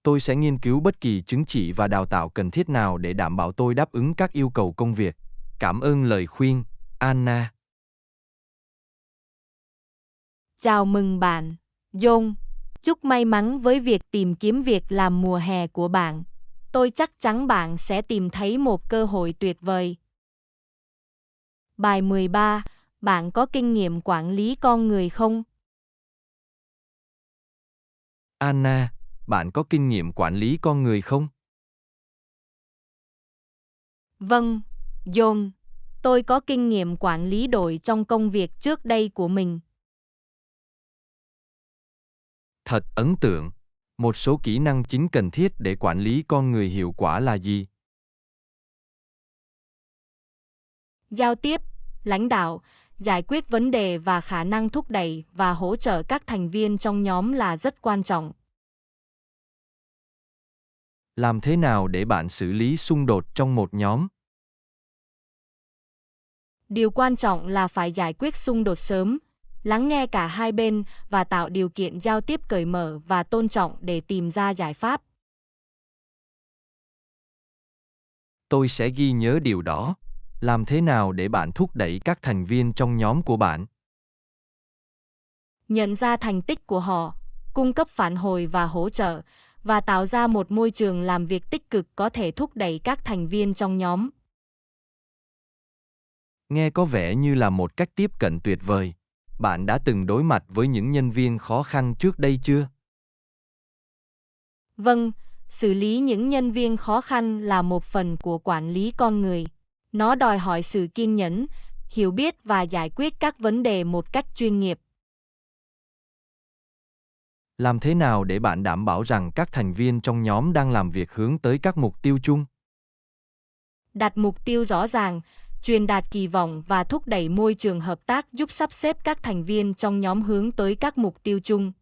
Tôi sẽ nghiên cứu bất kỳ chứng chỉ và đào tạo cần thiết nào để đảm bảo tôi đáp ứng các yêu cầu công việc. Cảm ơn lời khuyên, Anna. Chào mừng bạn, John. Chúc may mắn với việc tìm kiếm việc làm mùa hè của bạn. Tôi chắc chắn bạn sẽ tìm thấy một cơ hội tuyệt vời. Bài 13. Bạn có kinh nghiệm quản lý con người không? Anna, bạn có kinh nghiệm quản lý con người không? Vâng, John. Tôi có kinh nghiệm quản lý đội trong công việc trước đây của mình. Thật ấn tượng. Một số kỹ năng chính cần thiết để quản lý con người hiệu quả là gì? Giao tiếp, lãnh đạo, giải quyết vấn đề và khả năng thúc đẩy và hỗ trợ các thành viên trong nhóm là rất quan trọng. Làm thế nào để bạn xử lý xung đột trong một nhóm? Điều quan trọng là phải giải quyết xung đột sớm, lắng nghe cả hai bên và tạo điều kiện giao tiếp cởi mở và tôn trọng để tìm ra giải pháp. Tôi sẽ ghi nhớ điều đó. Làm thế nào để bạn thúc đẩy các thành viên trong nhóm của bạn? Nhận ra thành tích của họ, cung cấp phản hồi và hỗ trợ, và tạo ra một môi trường làm việc tích cực có thể thúc đẩy các thành viên trong nhóm. Nghe có vẻ như là một cách tiếp cận tuyệt vời. Bạn đã từng đối mặt với những nhân viên khó khăn trước đây chưa? Vâng, xử lý những nhân viên khó khăn là một phần của quản lý con người. Nó đòi hỏi sự kiên nhẫn, hiểu biết và giải quyết các vấn đề một cách chuyên nghiệp. Làm thế nào để bạn đảm bảo rằng các thành viên trong nhóm đang làm việc hướng tới các mục tiêu chung? Đặt mục tiêu rõ ràng, truyền đạt kỳ vọng và thúc đẩy môi trường hợp tác giúp sắp xếp các thành viên trong nhóm hướng tới các mục tiêu chung.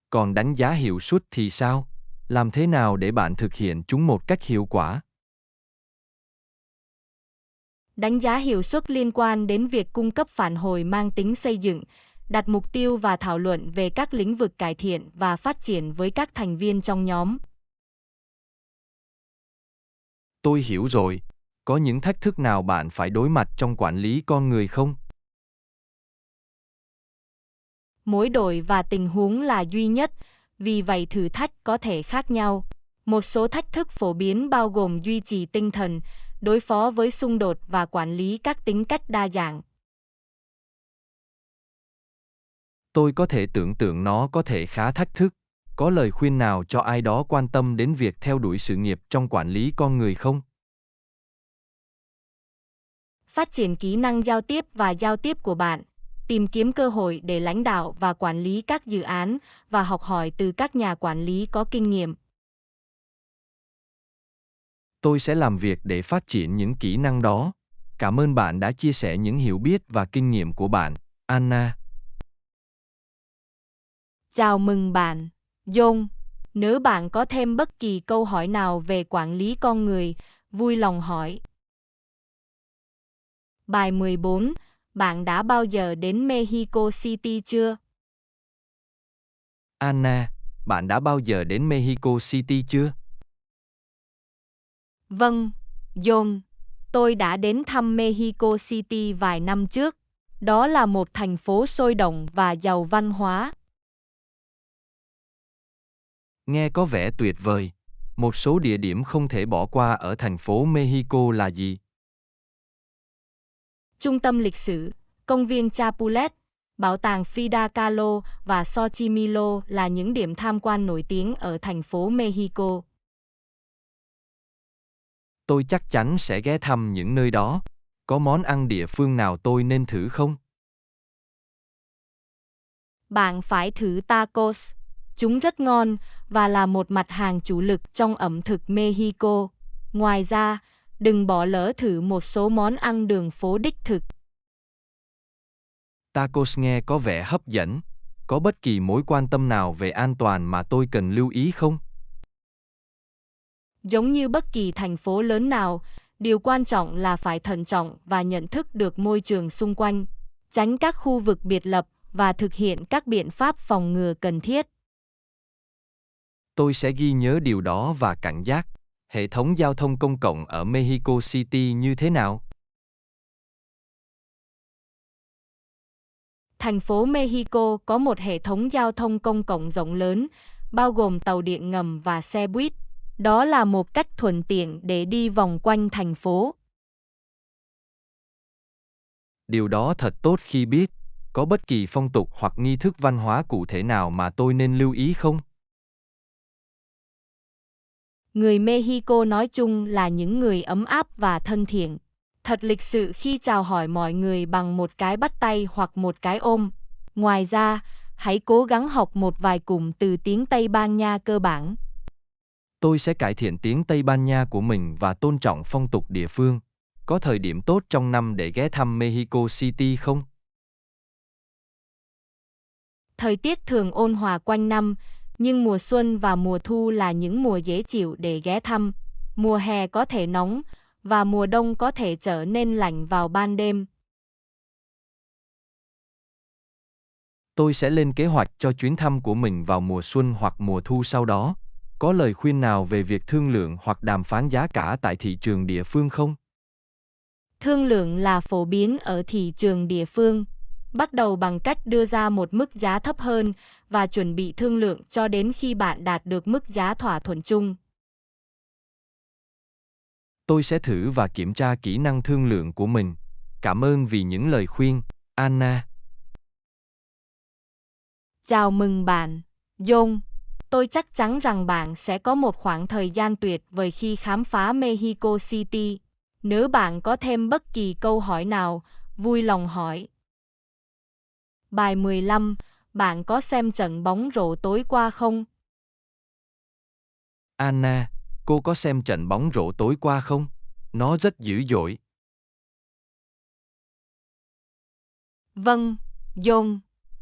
Còn đánh giá hiệu suất thì sao? Làm thế nào để bạn thực hiện chúng một cách hiệu quả? Đánh giá hiệu suất liên quan đến việc cung cấp phản hồi mang tính xây dựng, đặt mục tiêu và thảo luận về các lĩnh vực cải thiện và phát triển với các thành viên trong nhóm. Tôi hiểu rồi. Có những thách thức nào bạn phải đối mặt trong quản lý con người không? Mỗi đội và tình huống là duy nhất, vì vậy thử thách có thể khác nhau. Một số thách thức phổ biến bao gồm duy trì tinh thần, đối phó với xung đột và quản lý các tính cách đa dạng. Tôi có thể tưởng tượng nó có thể khá thách thức. Có lời khuyên nào cho ai đó quan tâm đến việc theo đuổi sự nghiệp trong quản lý con người không? Phát triển kỹ năng giao tiếp và giao tiếp của bạn. Tìm kiếm cơ hội để lãnh đạo và quản lý các dự án và học hỏi từ các nhà quản lý có kinh nghiệm. Tôi sẽ làm việc để phát triển những kỹ năng đó. Cảm ơn bạn đã chia sẻ những hiểu biết và kinh nghiệm của bạn, Anna. Chào mừng bạn, John. Nếu bạn có thêm bất kỳ câu hỏi nào về quản lý con người, vui lòng hỏi. Bài 14. Bạn đã bao giờ đến Mexico City chưa? Anna, bạn đã bao giờ đến Mexico City chưa? Vâng, John. Tôi đã đến thăm Mexico City vài năm trước. Đó là một thành phố sôi động và giàu văn hóa. Nghe có vẻ tuyệt vời. Một số địa điểm không thể bỏ qua ở thành phố Mexico là gì? Trung tâm lịch sử, công viên Chapultepec, bảo tàng Frida Kahlo và Xochimilco là những điểm tham quan nổi tiếng ở thành phố Mexico. Tôi chắc chắn sẽ ghé thăm những nơi đó. Có món ăn địa phương nào tôi nên thử không? Bạn phải thử tacos. Chúng rất ngon và là một mặt hàng chủ lực trong ẩm thực Mexico. Ngoài ra, đừng bỏ lỡ thử một số món ăn đường phố đích thực. Tacos nghe có vẻ hấp dẫn. Có bất kỳ mối quan tâm nào về an toàn mà tôi cần lưu ý không? Giống như bất kỳ thành phố lớn nào, điều quan trọng là phải thận trọng và nhận thức được môi trường xung quanh, tránh các khu vực biệt lập và thực hiện các biện pháp phòng ngừa cần thiết. Tôi sẽ ghi nhớ điều đó và cảnh giác. Hệ thống giao thông công cộng ở Mexico City như thế nào? Thành phố Mexico có một hệ thống giao thông công cộng rộng lớn, bao gồm tàu điện ngầm và xe buýt. Đó là một cách thuận tiện để đi vòng quanh thành phố. Điều đó thật tốt khi biết. Có bất kỳ phong tục hoặc nghi thức văn hóa cụ thể nào mà tôi nên lưu ý không? Người Mexico nói chung là những người ấm áp và thân thiện. Thật lịch sự khi chào hỏi mọi người bằng một cái bắt tay hoặc một cái ôm. Ngoài ra, hãy cố gắng học một vài cụm từ tiếng Tây Ban Nha cơ bản. Tôi sẽ cải thiện tiếng Tây Ban Nha của mình và tôn trọng phong tục địa phương. Có thời điểm tốt trong năm để ghé thăm Mexico City không? Thời tiết thường ôn hòa quanh năm, nhưng mùa xuân và mùa thu là những mùa dễ chịu để ghé thăm. Mùa hè có thể nóng, và mùa đông có thể trở nên lạnh vào ban đêm. Tôi sẽ lên kế hoạch cho chuyến thăm của mình vào mùa xuân hoặc mùa thu sau đó. Có lời khuyên nào về việc thương lượng hoặc đàm phán giá cả tại thị trường địa phương không? Thương lượng là phổ biến ở thị trường địa phương. Bắt đầu bằng cách đưa ra một mức giá thấp hơn và chuẩn bị thương lượng cho đến khi bạn đạt được mức giá thỏa thuận chung. Tôi sẽ thử và kiểm tra kỹ năng thương lượng của mình. Cảm ơn vì những lời khuyên, Anna. Chào mừng bạn, John. Tôi chắc chắn rằng bạn sẽ có một khoảng thời gian tuyệt vời khi khám phá Mexico City. Nếu bạn có thêm bất kỳ câu hỏi nào, vui lòng hỏi. Bài 15, bạn có xem trận bóng rổ tối qua không? Anna, cô có xem trận bóng rổ tối qua không? Nó rất dữ dội. Vâng, John.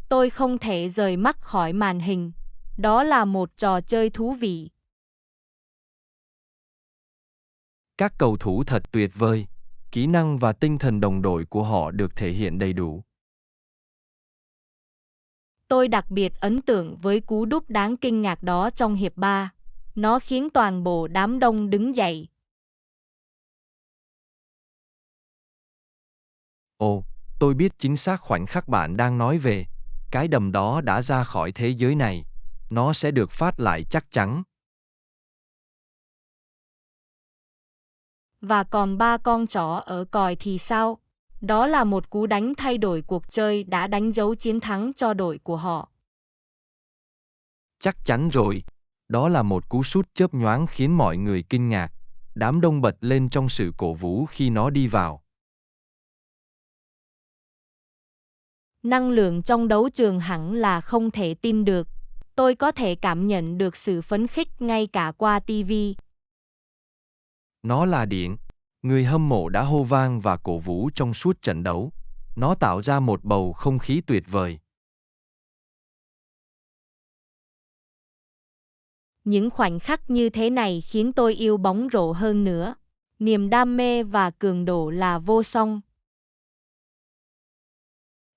Tôi không thể rời mắt khỏi màn hình. Đó là một trò chơi thú vị. Các cầu thủ thật tuyệt vời. Kỹ năng và tinh thần đồng đội của họ được thể hiện đầy đủ. Tôi đặc biệt ấn tượng với cú đúp đáng kinh ngạc đó trong hiệp 3. Nó khiến toàn bộ đám đông đứng dậy. Ồ, tôi biết chính xác khoảnh khắc bạn đang nói về. Cái đầm đó đã ra khỏi thế giới này. Nó sẽ được phát lại chắc chắn. Và còn 3 con chó ở còi thì sao? Đó là một cú đánh thay đổi cuộc chơi đã đánh dấu chiến thắng cho đội của họ. Chắc chắn rồi. Đó là một cú sút chớp nhoáng khiến mọi người kinh ngạc. Đám đông bật lên trong sự cổ vũ khi nó đi vào. Năng lượng trong đấu trường hẳn là không thể tin được. Tôi có thể cảm nhận được sự phấn khích ngay cả qua TV. Nó là điện. Người hâm mộ đã hô vang và cổ vũ trong suốt trận đấu. Nó tạo ra một bầu không khí tuyệt vời. Những khoảnh khắc như thế này khiến tôi yêu bóng rổ hơn nữa. Niềm đam mê và cường độ là vô song.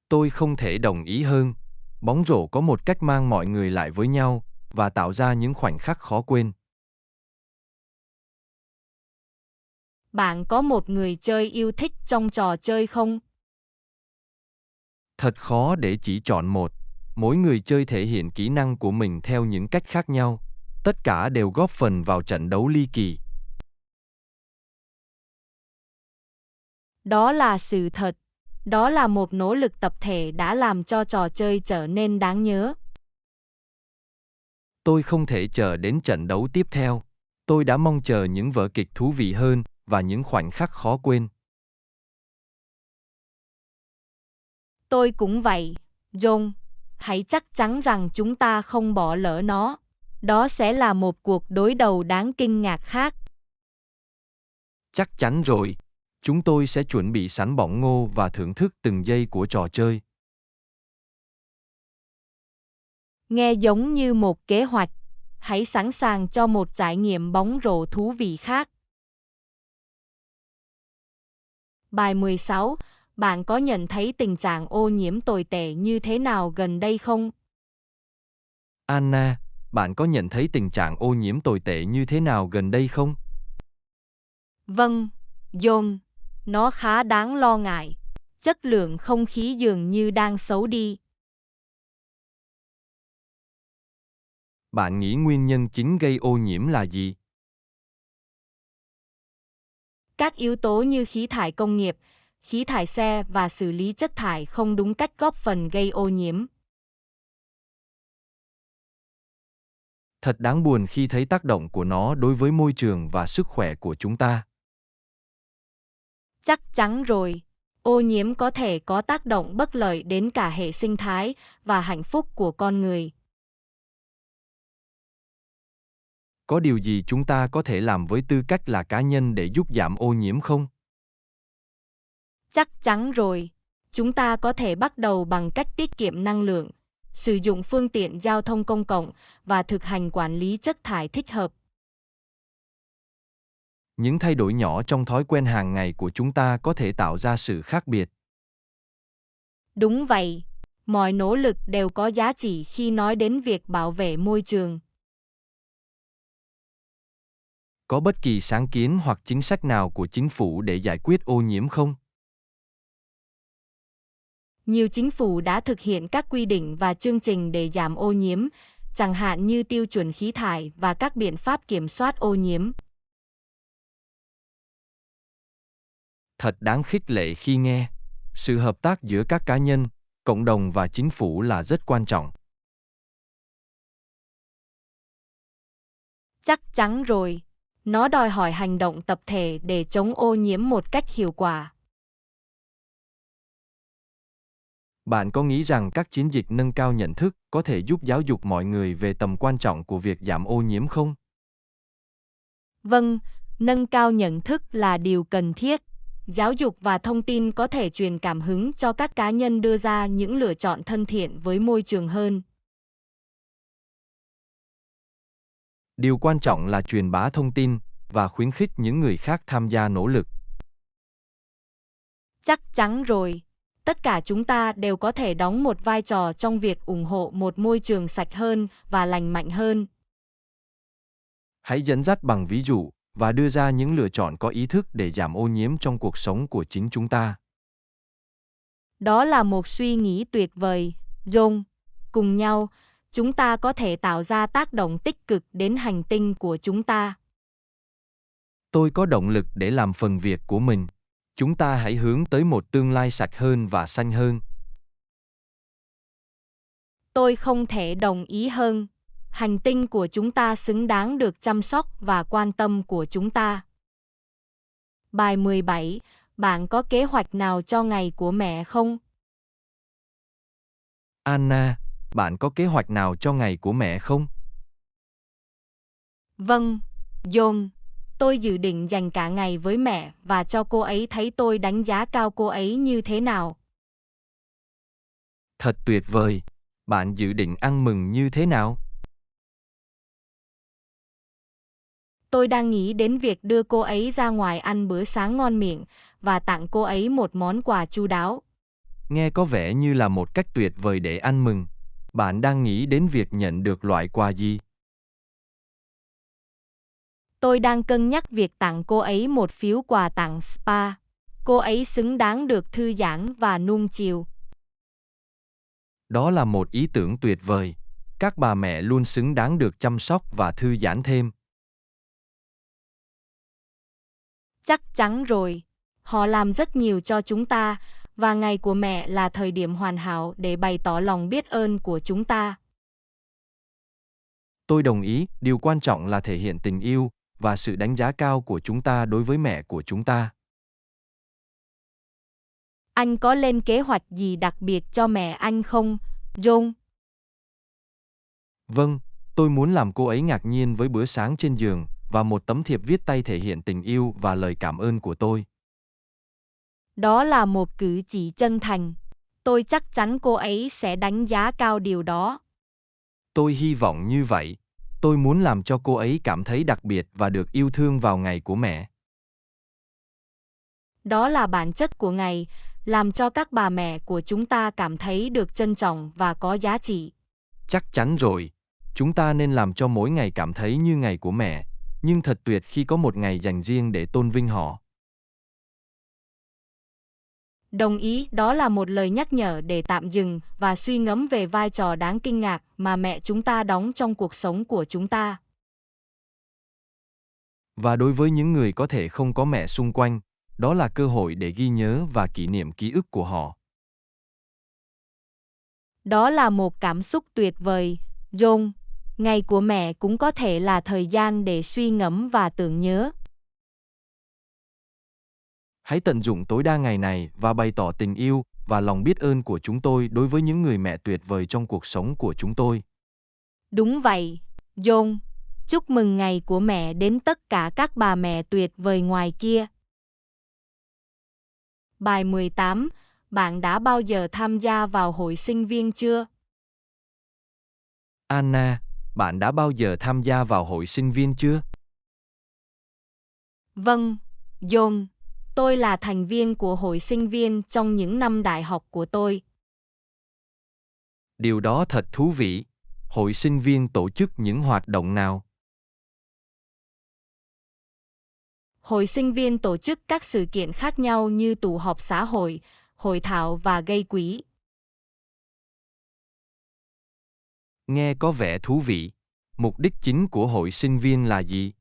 Tôi không thể đồng ý hơn. Bóng rổ có một cách mang mọi người lại với nhau và tạo ra những khoảnh khắc khó quên. Bạn có một người chơi yêu thích trong trò chơi không? Thật khó để chỉ chọn một. Mỗi người chơi thể hiện kỹ năng của mình theo những cách khác nhau. Tất cả đều góp phần vào trận đấu ly kỳ. Đó là sự thật. Đó là một nỗ lực tập thể đã làm cho trò chơi trở nên đáng nhớ. Tôi không thể chờ đến trận đấu tiếp theo. Tôi đã mong chờ những vở kịch thú vị hơn và những khoảnh khắc khó quên. Tôi cũng vậy, John. Hãy chắc chắn rằng chúng ta không bỏ lỡ nó. Đó sẽ là một cuộc đối đầu đáng kinh ngạc khác. Chắc chắn rồi. Chúng tôi sẽ chuẩn bị sẵn bỏng ngô và thưởng thức từng giây của trò chơi. Nghe giống như một kế hoạch. Hãy sẵn sàng cho một trải nghiệm bóng rổ thú vị khác. Bài 16. Bạn có nhận thấy tình trạng ô nhiễm tồi tệ như thế nào gần đây không? Anna, bạn có nhận thấy tình trạng ô nhiễm tồi tệ như thế nào gần đây không? Vâng, John. Nó khá đáng lo ngại. Chất lượng không khí dường như đang xấu đi. Bạn nghĩ nguyên nhân chính gây ô nhiễm là gì? Các yếu tố như khí thải công nghiệp, khí thải xe và xử lý chất thải không đúng cách góp phần gây ô nhiễm. Thật đáng buồn khi thấy tác động của nó đối với môi trường và sức khỏe của chúng ta. Chắc chắn rồi. Ô nhiễm có thể có tác động bất lợi đến cả hệ sinh thái và hạnh phúc của con người. Có điều gì chúng ta có thể làm với tư cách là cá nhân để giúp giảm ô nhiễm không? Chắc chắn rồi. Chúng ta có thể bắt đầu bằng cách tiết kiệm năng lượng, sử dụng phương tiện giao thông công cộng và thực hành quản lý chất thải thích hợp. Những thay đổi nhỏ trong thói quen hàng ngày của chúng ta có thể tạo ra sự khác biệt. Đúng vậy. Mọi nỗ lực đều có giá trị khi nói đến việc bảo vệ môi trường. Có bất kỳ sáng kiến hoặc chính sách nào của chính phủ để giải quyết ô nhiễm không? Nhiều chính phủ đã thực hiện các quy định và chương trình để giảm ô nhiễm, chẳng hạn như tiêu chuẩn khí thải và các biện pháp kiểm soát ô nhiễm. Thật đáng khích lệ khi nghe. Sự hợp tác giữa các cá nhân, cộng đồng và chính phủ là rất quan trọng. Chắc chắn rồi. Nó đòi hỏi hành động tập thể để chống ô nhiễm một cách hiệu quả. Bạn có nghĩ rằng các chiến dịch nâng cao nhận thức có thể giúp giáo dục mọi người về tầm quan trọng của việc giảm ô nhiễm không? Vâng, nâng cao nhận thức là điều cần thiết. Giáo dục và thông tin có thể truyền cảm hứng cho các cá nhân đưa ra những lựa chọn thân thiện với môi trường hơn. Điều quan trọng là truyền bá thông tin và khuyến khích những người khác tham gia nỗ lực. Chắc chắn rồi. Tất cả chúng ta đều có thể đóng một vai trò trong việc ủng hộ một môi trường sạch hơn và lành mạnh hơn. Hãy dẫn dắt bằng ví dụ và đưa ra những lựa chọn có ý thức để giảm ô nhiễm trong cuộc sống của chính chúng ta. Đó là một suy nghĩ tuyệt vời, John. Cùng nhau, chúng ta có thể tạo ra tác động tích cực đến hành tinh của chúng ta. Tôi có động lực để làm phần việc của mình. Chúng ta hãy hướng tới một tương lai sạch hơn và xanh hơn. Tôi không thể đồng ý hơn. Hành tinh của chúng ta xứng đáng được chăm sóc và quan tâm của chúng ta. Bài 17. Bạn có kế hoạch nào cho ngày của mẹ không? Anna, bạn có kế hoạch nào cho ngày của mẹ không? Vâng, John. Tôi dự định dành cả ngày với mẹ và cho cô ấy thấy tôi đánh giá cao cô ấy như thế nào. Thật tuyệt vời. Bạn dự định ăn mừng như thế nào? Tôi đang nghĩ đến việc đưa cô ấy ra ngoài ăn bữa sáng ngon miệng và tặng cô ấy một món quà chu đáo. Nghe có vẻ như là một cách tuyệt vời để ăn mừng. Bạn đang nghĩ đến việc nhận được loại quà gì? Tôi đang cân nhắc việc tặng cô ấy một phiếu quà tặng spa. Cô ấy xứng đáng được thư giãn và nuông chiều. Đó là một ý tưởng tuyệt vời. Các bà mẹ luôn xứng đáng được chăm sóc và thư giãn thêm. Chắc chắn rồi. Họ làm rất nhiều cho chúng ta, và ngày của mẹ là thời điểm hoàn hảo để bày tỏ lòng biết ơn của chúng ta. Tôi đồng ý, điều quan trọng là thể hiện tình yêu và sự đánh giá cao của chúng ta đối với mẹ của chúng ta. Anh có lên kế hoạch gì đặc biệt cho mẹ anh không, John? Vâng, tôi muốn làm cô ấy ngạc nhiên với bữa sáng trên giường và một tấm thiệp viết tay thể hiện tình yêu và lời cảm ơn của tôi. Đó là một cử chỉ chân thành. Tôi chắc chắn cô ấy sẽ đánh giá cao điều đó. Tôi hy vọng như vậy. Tôi muốn làm cho cô ấy cảm thấy đặc biệt và được yêu thương vào ngày của mẹ. Đó là bản chất của ngày, làm cho các bà mẹ của chúng ta cảm thấy được trân trọng và có giá trị. Chắc chắn rồi. Chúng ta nên làm cho mỗi ngày cảm thấy như ngày của mẹ, nhưng thật tuyệt khi có một ngày dành riêng để tôn vinh họ. Đồng ý, đó là một lời nhắc nhở để tạm dừng và suy ngẫm về vai trò đáng kinh ngạc mà mẹ chúng ta đóng trong cuộc sống của chúng ta. Và đối với những người có thể không có mẹ xung quanh, đó là cơ hội để ghi nhớ và kỷ niệm ký ức của họ. Đó là một cảm xúc tuyệt vời, John. Ngày của mẹ cũng có thể là thời gian để suy ngẫm và tưởng nhớ. Hãy tận dụng tối đa ngày này và bày tỏ tình yêu và lòng biết ơn của chúng tôi đối với những người mẹ tuyệt vời trong cuộc sống của chúng tôi. Đúng vậy, John. Chúc mừng ngày của mẹ đến tất cả các bà mẹ tuyệt vời ngoài kia. Bài 18. Bạn đã bao giờ tham gia vào hội sinh viên chưa? Anna, bạn đã bao giờ tham gia vào hội sinh viên chưa? Vâng, John. Tôi là thành viên của hội sinh viên trong những năm đại học của tôi. Điều đó thật thú vị. Hội sinh viên tổ chức những hoạt động nào? Hội sinh viên tổ chức các sự kiện khác nhau như tụ họp xã hội, hội thảo và gây quỹ. Nghe có vẻ thú vị. Mục đích chính của hội sinh viên là gì?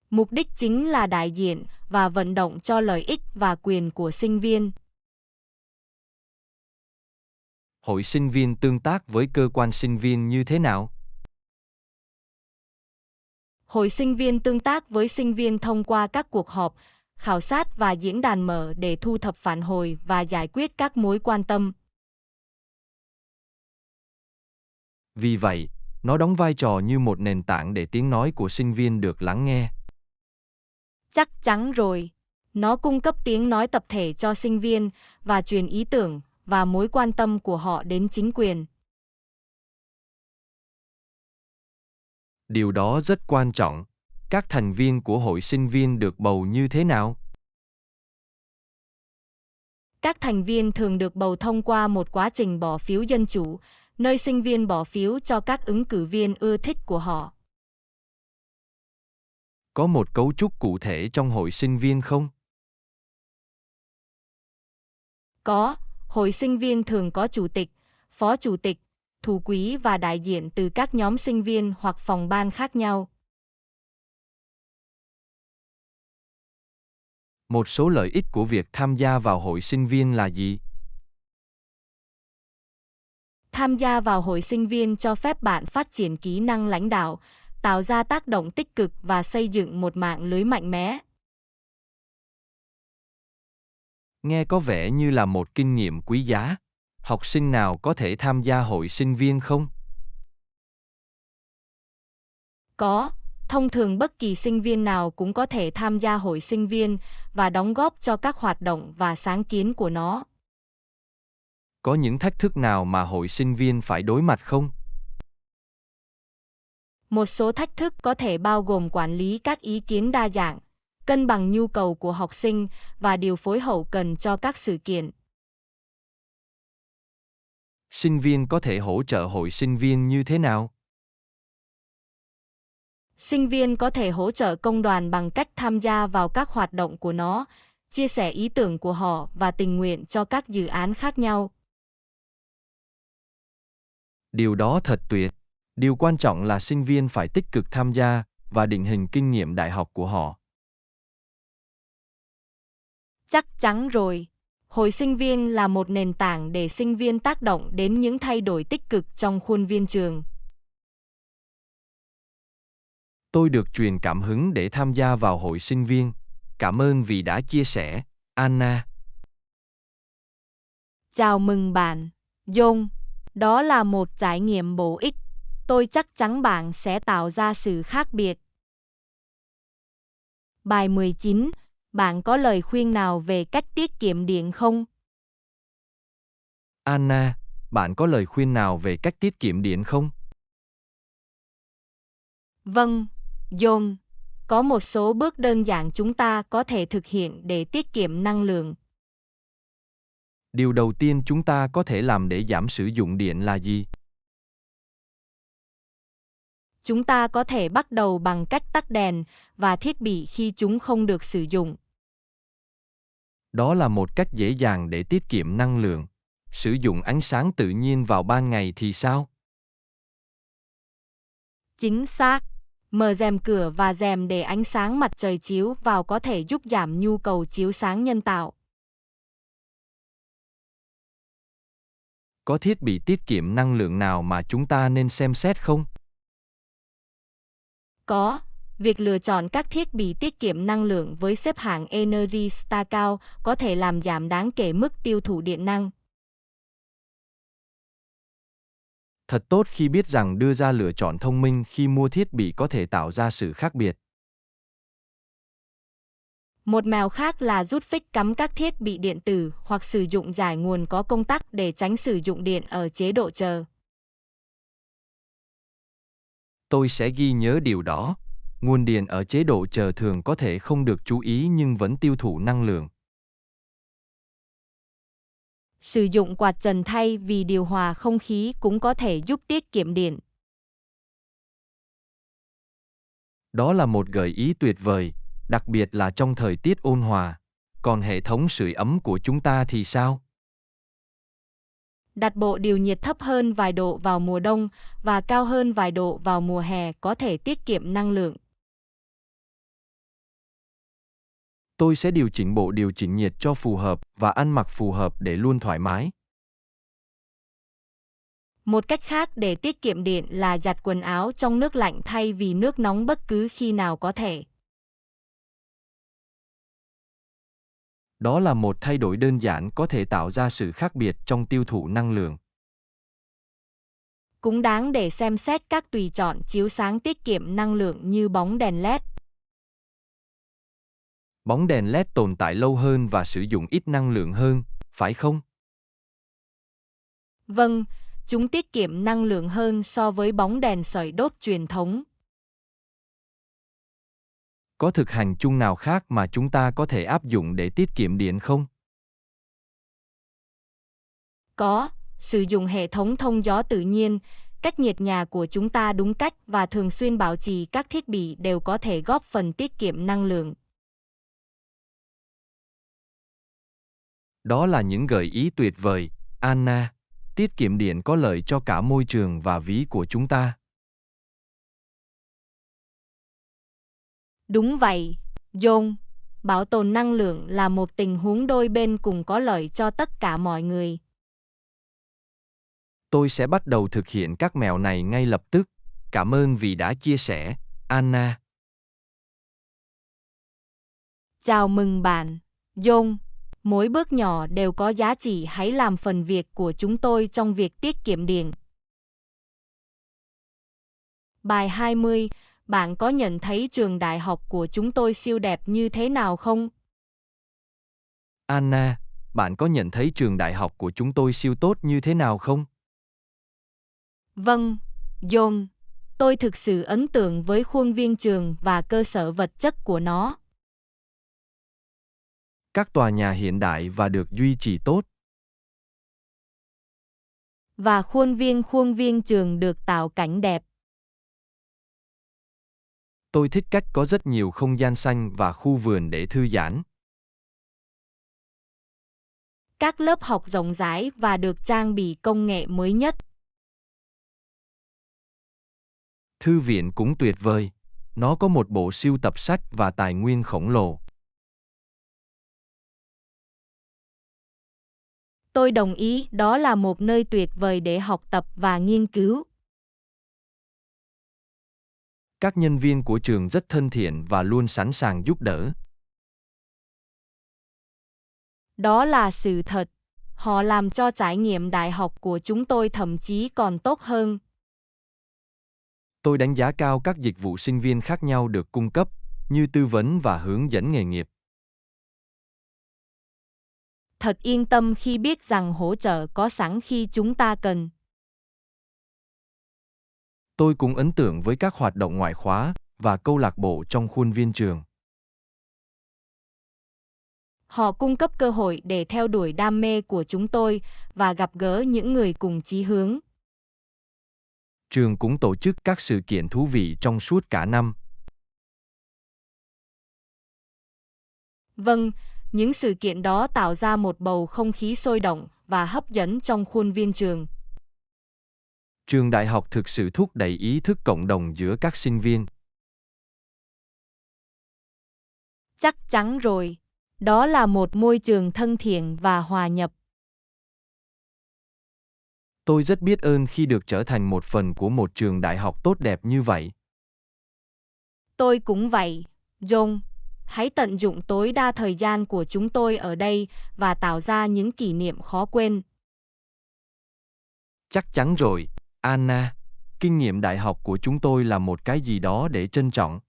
Mục đích chính là đại diện và vận động cho lợi ích và quyền của sinh viên. Hội sinh viên tương tác với cơ quan sinh viên như thế nào? Hội sinh viên tương tác với sinh viên thông qua các cuộc họp, khảo sát và diễn đàn mở để thu thập phản hồi và giải quyết các mối quan tâm. Vì vậy, nó đóng vai trò như một nền tảng để tiếng nói của sinh viên được lắng nghe. Chắc chắn rồi. Nó cung cấp tiếng nói tập thể cho sinh viên và truyền ý tưởng và mối quan tâm của họ đến chính quyền. Điều đó rất quan trọng. Các thành viên của hội sinh viên được bầu như thế nào? Các thành viên thường được bầu thông qua một quá trình bỏ phiếu dân chủ, nơi sinh viên bỏ phiếu cho các ứng cử viên ưa thích của họ. Có một cấu trúc cụ thể trong hội sinh viên không? Có, hội sinh viên thường có chủ tịch, phó chủ tịch, thủ quỹ và đại diện từ các nhóm sinh viên hoặc phòng ban khác nhau. Một số lợi ích của việc tham gia vào hội sinh viên là gì? Tham gia vào hội sinh viên cho phép bạn phát triển kỹ năng lãnh đạo, tạo ra tác động tích cực và xây dựng một mạng lưới mạnh mẽ. Nghe có vẻ như là một kinh nghiệm quý giá. Học sinh nào có thể tham gia hội sinh viên không? Có, thông thường bất kỳ sinh viên nào cũng có thể tham gia hội sinh viên và đóng góp cho các hoạt động và sáng kiến của nó. Có những thách thức nào mà hội sinh viên phải đối mặt không? Một số thách thức có thể bao gồm quản lý các ý kiến đa dạng, cân bằng nhu cầu của học sinh và điều phối hậu cần cho các sự kiện. Sinh viên có thể hỗ trợ hội sinh viên như thế nào? Sinh viên có thể hỗ trợ công đoàn bằng cách tham gia vào các hoạt động của nó, chia sẻ ý tưởng của họ và tình nguyện cho các dự án khác nhau. Điều đó thật tuyệt. Điều quan trọng là sinh viên phải tích cực tham gia và định hình kinh nghiệm đại học của họ. Chắc chắn rồi. Hội sinh viên là một nền tảng để sinh viên tác động đến những thay đổi tích cực trong khuôn viên trường. Tôi được truyền cảm hứng để tham gia vào hội sinh viên. Cảm ơn vì đã chia sẻ, Anna. Chào mừng bạn, John. Đó là một trải nghiệm bổ ích. Tôi chắc chắn bạn sẽ tạo ra sự khác biệt. Bài 19. Bạn có lời khuyên nào về cách tiết kiệm điện không? Anna, bạn có lời khuyên nào về cách tiết kiệm điện không? Vâng, John. Có một số bước đơn giản chúng ta có thể thực hiện để tiết kiệm năng lượng. Điều đầu tiên chúng ta có thể làm để giảm sử dụng điện là gì? Chúng ta có thể bắt đầu bằng cách tắt đèn và thiết bị khi chúng không được sử dụng. Đó là một cách dễ dàng để tiết kiệm năng lượng. Sử dụng ánh sáng tự nhiên vào ban ngày thì sao? Chính xác. Mở rèm cửa và rèm để ánh sáng mặt trời chiếu vào có thể giúp giảm nhu cầu chiếu sáng nhân tạo. Có thiết bị tiết kiệm năng lượng nào mà chúng ta nên xem xét không? Có. Việc lựa chọn các thiết bị tiết kiệm năng lượng với xếp hạng Energy Star cao có thể làm giảm đáng kể mức tiêu thụ điện năng. Thật tốt khi biết rằng đưa ra lựa chọn thông minh khi mua thiết bị có thể tạo ra sự khác biệt. Một mẹo khác là rút phích cắm các thiết bị điện tử hoặc sử dụng giải nguồn có công tắc để tránh sử dụng điện ở chế độ chờ. Tôi sẽ ghi nhớ điều đó. Nguồn điện ở chế độ chờ thường có thể không được chú ý nhưng vẫn tiêu thụ năng lượng. Sử dụng quạt trần thay vì điều hòa không khí cũng có thể giúp tiết kiệm điện. Đó là một gợi ý tuyệt vời, đặc biệt là trong thời tiết ôn hòa. Còn hệ thống sưởi ấm của chúng ta thì sao? Đặt bộ điều nhiệt thấp hơn vài độ vào mùa đông và cao hơn vài độ vào mùa hè có thể tiết kiệm năng lượng. Tôi sẽ điều chỉnh bộ điều chỉnh nhiệt cho phù hợp và ăn mặc phù hợp để luôn thoải mái. Một cách khác để tiết kiệm điện là giặt quần áo trong nước lạnh thay vì nước nóng bất cứ khi nào có thể. Đó là một thay đổi đơn giản có thể tạo ra sự khác biệt trong tiêu thụ năng lượng. Cũng đáng để xem xét các tùy chọn chiếu sáng tiết kiệm năng lượng như bóng đèn LED. Bóng đèn LED tồn tại lâu hơn và sử dụng ít năng lượng hơn, phải không? Vâng, chúng tiết kiệm năng lượng hơn so với bóng đèn sưởi đốt truyền thống. Có thực hành chung nào khác mà chúng ta có thể áp dụng để tiết kiệm điện không? Có, sử dụng hệ thống thông gió tự nhiên, cách nhiệt nhà của chúng ta đúng cách và thường xuyên bảo trì các thiết bị đều có thể góp phần tiết kiệm năng lượng. Đó là những gợi ý tuyệt vời, Anna. Tiết kiệm điện có lợi cho cả môi trường và ví của chúng ta. Đúng vậy, John. Bảo tồn năng lượng là một tình huống đôi bên cùng có lợi cho tất cả mọi người. Tôi sẽ bắt đầu thực hiện các mẹo này ngay lập tức. Cảm ơn vì đã chia sẻ, Anna. Chào mừng bạn, John. Mỗi bước nhỏ đều có giá trị, hãy làm phần việc của chúng tôi trong việc tiết kiệm điện. Bài 20, bạn có nhận thấy trường đại học của chúng tôi siêu đẹp như thế nào không? Anna, bạn có nhận thấy trường đại học của chúng tôi siêu tốt như thế nào không? Vâng, John. Tôi thực sự ấn tượng với khuôn viên trường và cơ sở vật chất của nó. Các tòa nhà hiện đại và được duy trì tốt. Và khuôn viên trường được tạo cảnh đẹp. Tôi thích cách có rất nhiều không gian xanh và khu vườn để thư giãn. Các lớp học rộng rãi và được trang bị công nghệ mới nhất. Thư viện cũng tuyệt vời. Nó có một bộ sưu tập sách và tài nguyên khổng lồ. Tôi đồng ý, đó là một nơi tuyệt vời để học tập và nghiên cứu. Các nhân viên của trường rất thân thiện và luôn sẵn sàng giúp đỡ. Đó là sự thật. Họ làm cho trải nghiệm đại học của chúng tôi thậm chí còn tốt hơn. Tôi đánh giá cao các dịch vụ sinh viên khác nhau được cung cấp, như tư vấn và hướng dẫn nghề nghiệp. Thật yên tâm khi biết rằng hỗ trợ có sẵn khi chúng ta cần. Tôi cũng ấn tượng với các hoạt động ngoại khóa và câu lạc bộ trong khuôn viên trường. Họ cung cấp cơ hội để theo đuổi đam mê của chúng tôi và gặp gỡ những người cùng chí hướng. Trường cũng tổ chức các sự kiện thú vị trong suốt cả năm. Vâng, Những sự kiện đó tạo ra một bầu không khí sôi động và hấp dẫn trong khuôn viên trường. Trường đại học thực sự thúc đẩy ý thức cộng đồng giữa các sinh viên. Chắc chắn rồi. Đó là một môi trường thân thiện và hòa nhập. Tôi rất biết ơn khi được trở thành một phần của một trường đại học tốt đẹp như vậy. Tôi cũng vậy, John. Hãy tận dụng tối đa thời gian của chúng tôi ở đây và tạo ra những kỷ niệm khó quên. Chắc chắn rồi, Anna. Kinh nghiệm đại học của chúng tôi là một cái gì đó để trân trọng.